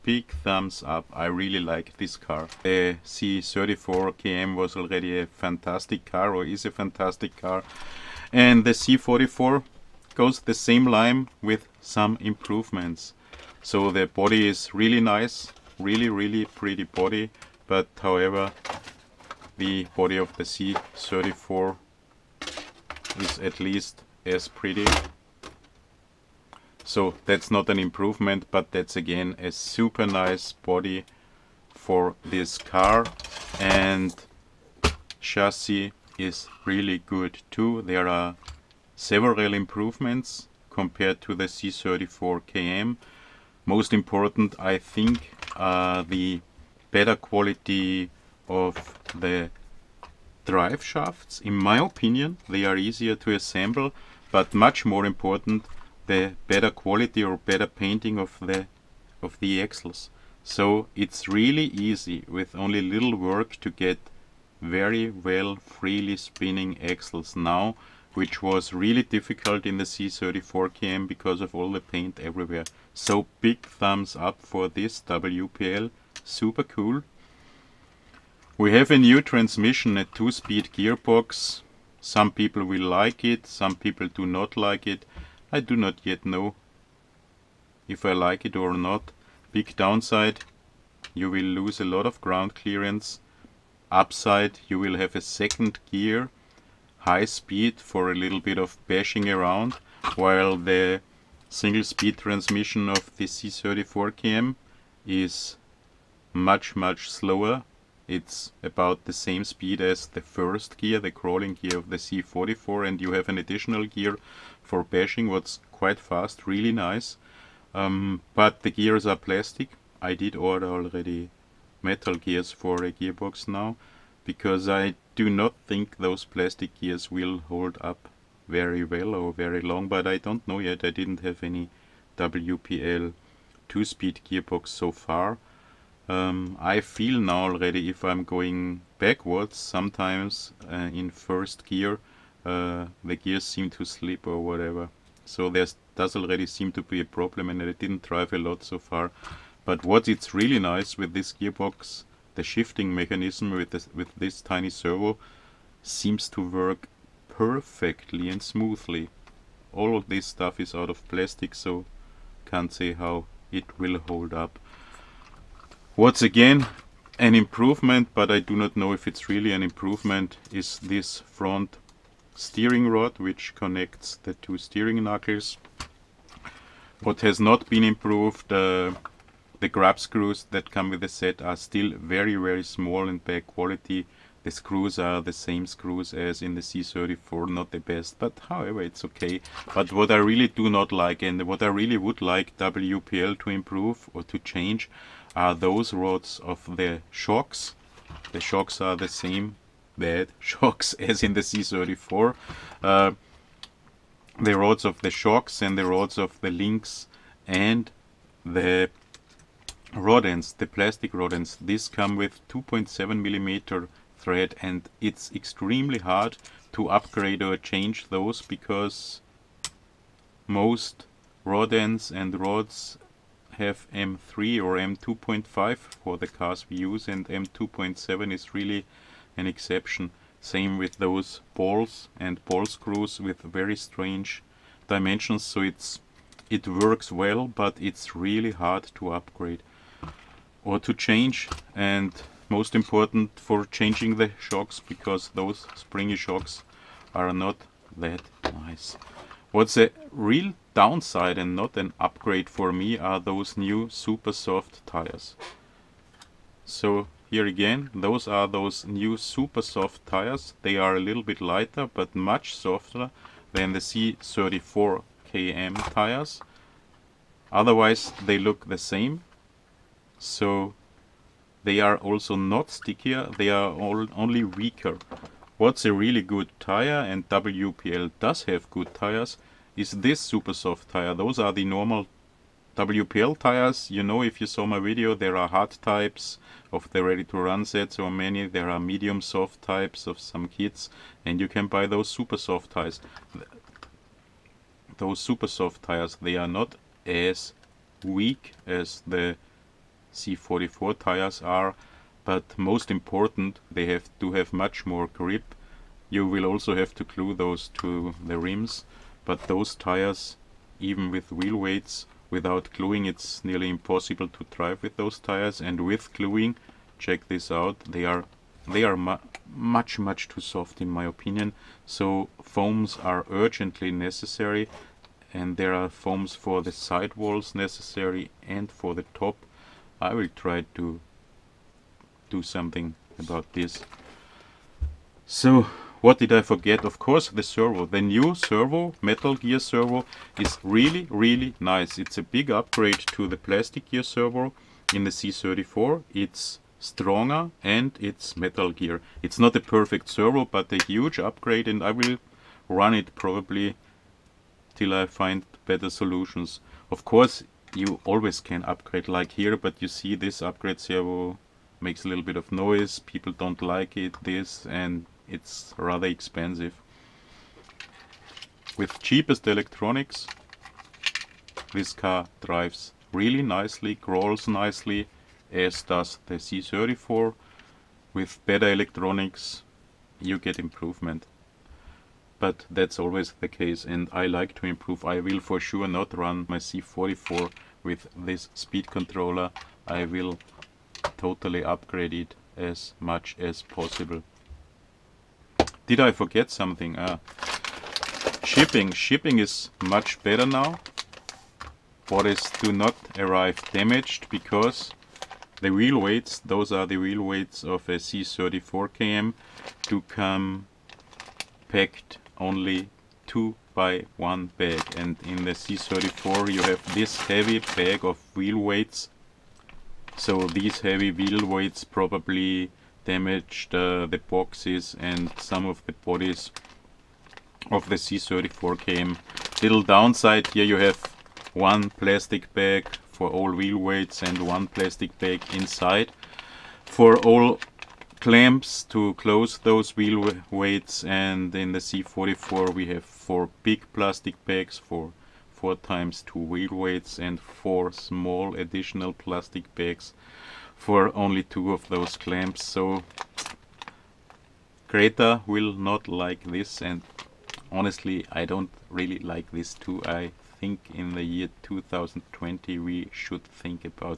[SPEAKER 1] big thumbs up. I really like this car. The C34KM was already a fantastic car, or is a fantastic car, and the C44 goes the same line with some improvements. So the body is really nice, really pretty body, but however the body of the C34 is at least as pretty. So that's not an improvement, but that's again a super nice body for this car, and chassis is really good too. There are several improvements compared to the C34KM. Most important, I think, are the better quality of the drive shafts. In my opinion, they are easier to assemble, but much more important, the better quality or better painting of the axles. So it's really easy with only little work to get very well freely spinning axles now, which was really difficult in the C34KM because of all the paint everywhere. So big thumbs up for this WPL, super cool. We have a new transmission, a 2-speed gearbox. Some people will like it, some people do not like it. I do not yet know if I like it or not. Big downside, you will lose a lot of ground clearance. Upside, you will have a second gear, high speed for a little bit of bashing around, while the single speed transmission of the C34KM is much slower. It's about the same speed as the first gear, the crawling gear of the C44, and you have an additional gear for bashing, what's quite fast, really nice. But the gears are plastic. I did order already metal gears for a gearbox now, because I do not think those plastic gears will hold up very well or very long, but I don't know yet. I didn't have any WPL 2-speed gearbox so far. I feel now already, if I'm going backwards sometimes in first gear, the gears seem to slip or whatever. So there does already seem to be a problem, and I didn't drive a lot so far. But what it's really nice with this gearbox, the shifting mechanism with this tiny servo seems to work perfectly and smoothly. All of this stuff is out of plastic, so can't say how it will hold up. What's again an improvement, but I do not know if it's really an improvement, is this front steering rod which connects the two steering knuckles. What has not been improved, the grab screws that come with the set are still very small and bad quality. The screws are the same screws as in the C34, not the best, but however it's okay. But what I really do not like, and what I really would like WPL to improve or to change, are those rods of the shocks. The shocks are the same bad shocks as in the C34. The rods of the shocks and the rods of the links and the rod ends, the plastic rod ends, these come with 2.7mm thread, and it's extremely hard to upgrade or change those because most rod ends and rods have M3 or M2.5 for the cars we use, and M2.7 is really an exception. Same with those balls and ball screws with very strange dimensions, so it works well, but it's really hard to upgrade or to change. And most important for changing the shocks, because those springy shocks are not that nice. What's a real downside and not an upgrade for me are those new super soft tires. So here again, those are those new super soft tires. They are a little bit lighter but much softer than the C34KM tires. Otherwise they look the same. So they are also not stickier, they are only weaker. What's a really good tire, and WPL does have good tires, is this super soft tire. Those are the normal WPL tires. You know, if you saw my video, there are hard types of the ready to run sets or many. There are medium soft types of some kits, and you can buy those super soft tires. Those super soft tires, they are not as weak as the C44 tires are, but most important, they have to have much more grip. You will also have to glue those to the rims, but those tires, even with wheel weights, without gluing it's nearly impossible to drive with those tires, and with gluing, check this out, they are much too soft in my opinion. So foams are urgently necessary, and there are foams for the sidewalls necessary and for the top. I will try to do something about this. So what did I forget? Of course the servo. The new servo, metal gear servo, is really nice. It's a big upgrade to the plastic gear servo in the C34. It's stronger and it's metal gear. It's not a perfect servo, but a huge upgrade, and I will run it probably till I find better solutions. Of course you always can upgrade like here, but you see this upgrade servo makes a little bit of noise, people don't like it, and it's rather expensive. With cheapest electronics, this car drives really nicely, crawls nicely, as does the C34. With better electronics you get improvement. But that's always the case, and I like to improve. I will for sure not run my C44 with this speed controller. I will totally upgrade it as much as possible. Did I forget something? Shipping is much better now. Bodies do not arrive damaged because the wheel weights, those are the wheel weights of a C34KM, do come packed only 2x1 bag, and in the C34 you have this heavy bag of wheel weights. So these heavy wheel weights probably damaged the boxes and some of the bodies of the C34KM. Little downside, here you have one plastic bag for all wheel weights and one plastic bag inside for all clamps to close those wheel weights, and in the C44 we have 4 big plastic bags for 4 times 2 wheel weights and 4 small additional plastic bags for only 2 of those clamps. So Greta will not like this, and honestly I don't really like this too. I think in the year 2020 we should think about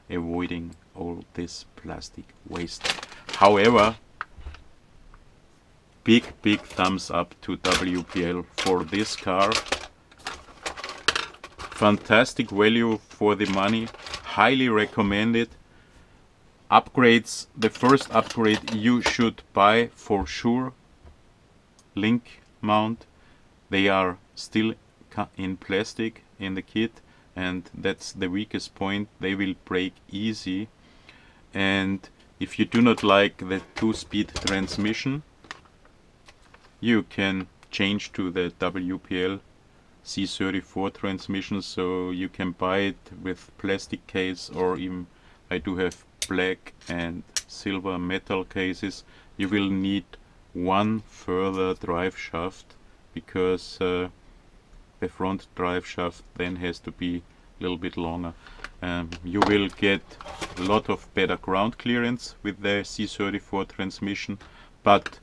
[SPEAKER 1] avoiding all this plastic waste. However, big thumbs up to WPL for this car. Fantastic value for the money, highly recommended. Upgrades, the first upgrade you should buy for sure, link mount. They are still in plastic in the kit, and that's the weakest point. They will break easy, and if you do not like the 2-speed transmission, you can change to the WPL C34 transmission, so you can buy it with plastic case, or even I do have black and silver metal cases. You will need one further drive shaft, because the front drive shaft then has to be a little bit longer. You will get a lot of better ground clearance with the C34 transmission, but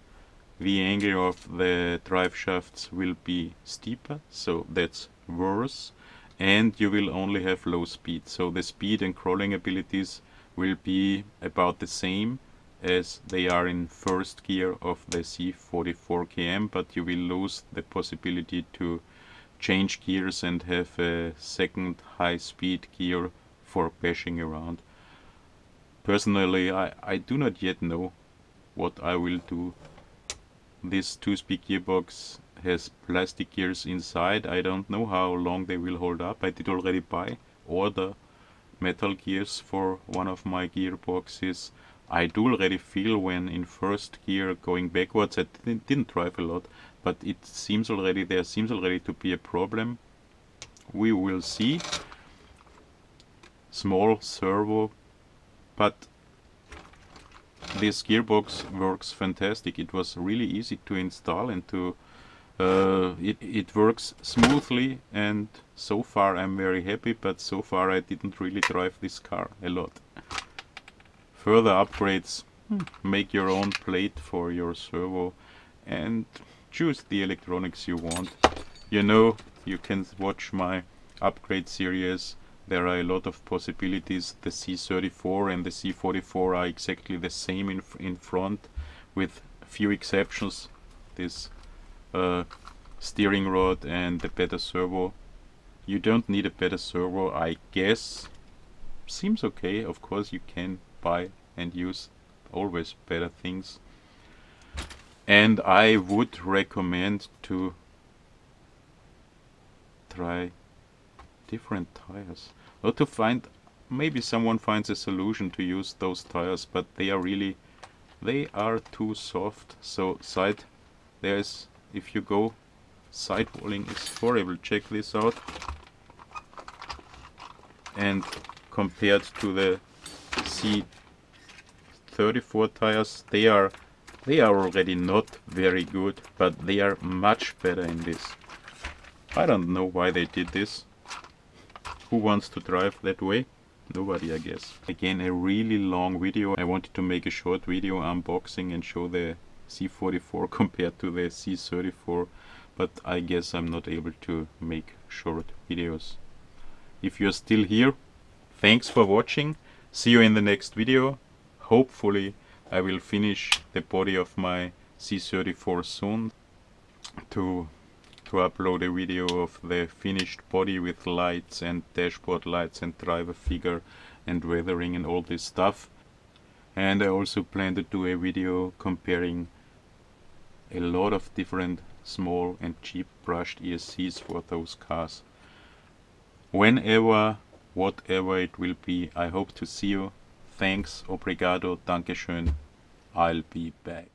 [SPEAKER 1] the angle of the drive shafts will be steeper, so that's worse, and you will only have low speed, so the speed and crawling abilities will be about the same as they are in first gear of the C44KM, but you will lose the possibility to change gears and have a second high speed gear for bashing around. Personally, I do not yet know what I will do. This 2-speed gearbox has plastic gears inside. I don't know how long they will hold up. I did already buy order metal gears for one of my gearboxes. I do already feel when in first gear going backwards. I didn't drive a lot, but it seems already, there seems already to be a problem. We will see. Small servo, but this gearbox works fantastic. It was really easy to install, and to it works smoothly, and so far I'm very happy, but so far I didn't really drive this car a lot. Further upgrades, make your own plate for your servo and choose the electronics you want. You know, you can watch my upgrade series. There are a lot of possibilities. The C34 and the C44 are exactly the same in front, with a few exceptions. This steering rod and the better servo. You don't need a better servo, I guess. Seems okay. Of course you can buy and use always better things. And I would recommend to try different tires, or to find, maybe someone finds a solution to use those tires, but they are too soft. So if you go sidewalling, is horrible. Check this out. And compared to the C34 tires, they are already not very good, but they are much better in this. I don't know why they did this. Who wants to drive that way? Nobody, I guess. Again, a really long video. I wanted to make a short video unboxing and show the C44 compared to the C34, but I guess I'm not able to make short videos. If you're still here, thanks for watching. See you in the next video. Hopefully I will finish the body of my C34 soon to upload a video of the finished body with lights and dashboard lights and driver figure and weathering and all this stuff. And I also plan to do a video comparing a lot of different small and cheap brushed ESCs for those cars. Whenever, whatever it will be, I hope to see you. Thanks, obrigado, dankeschön. I'll be back.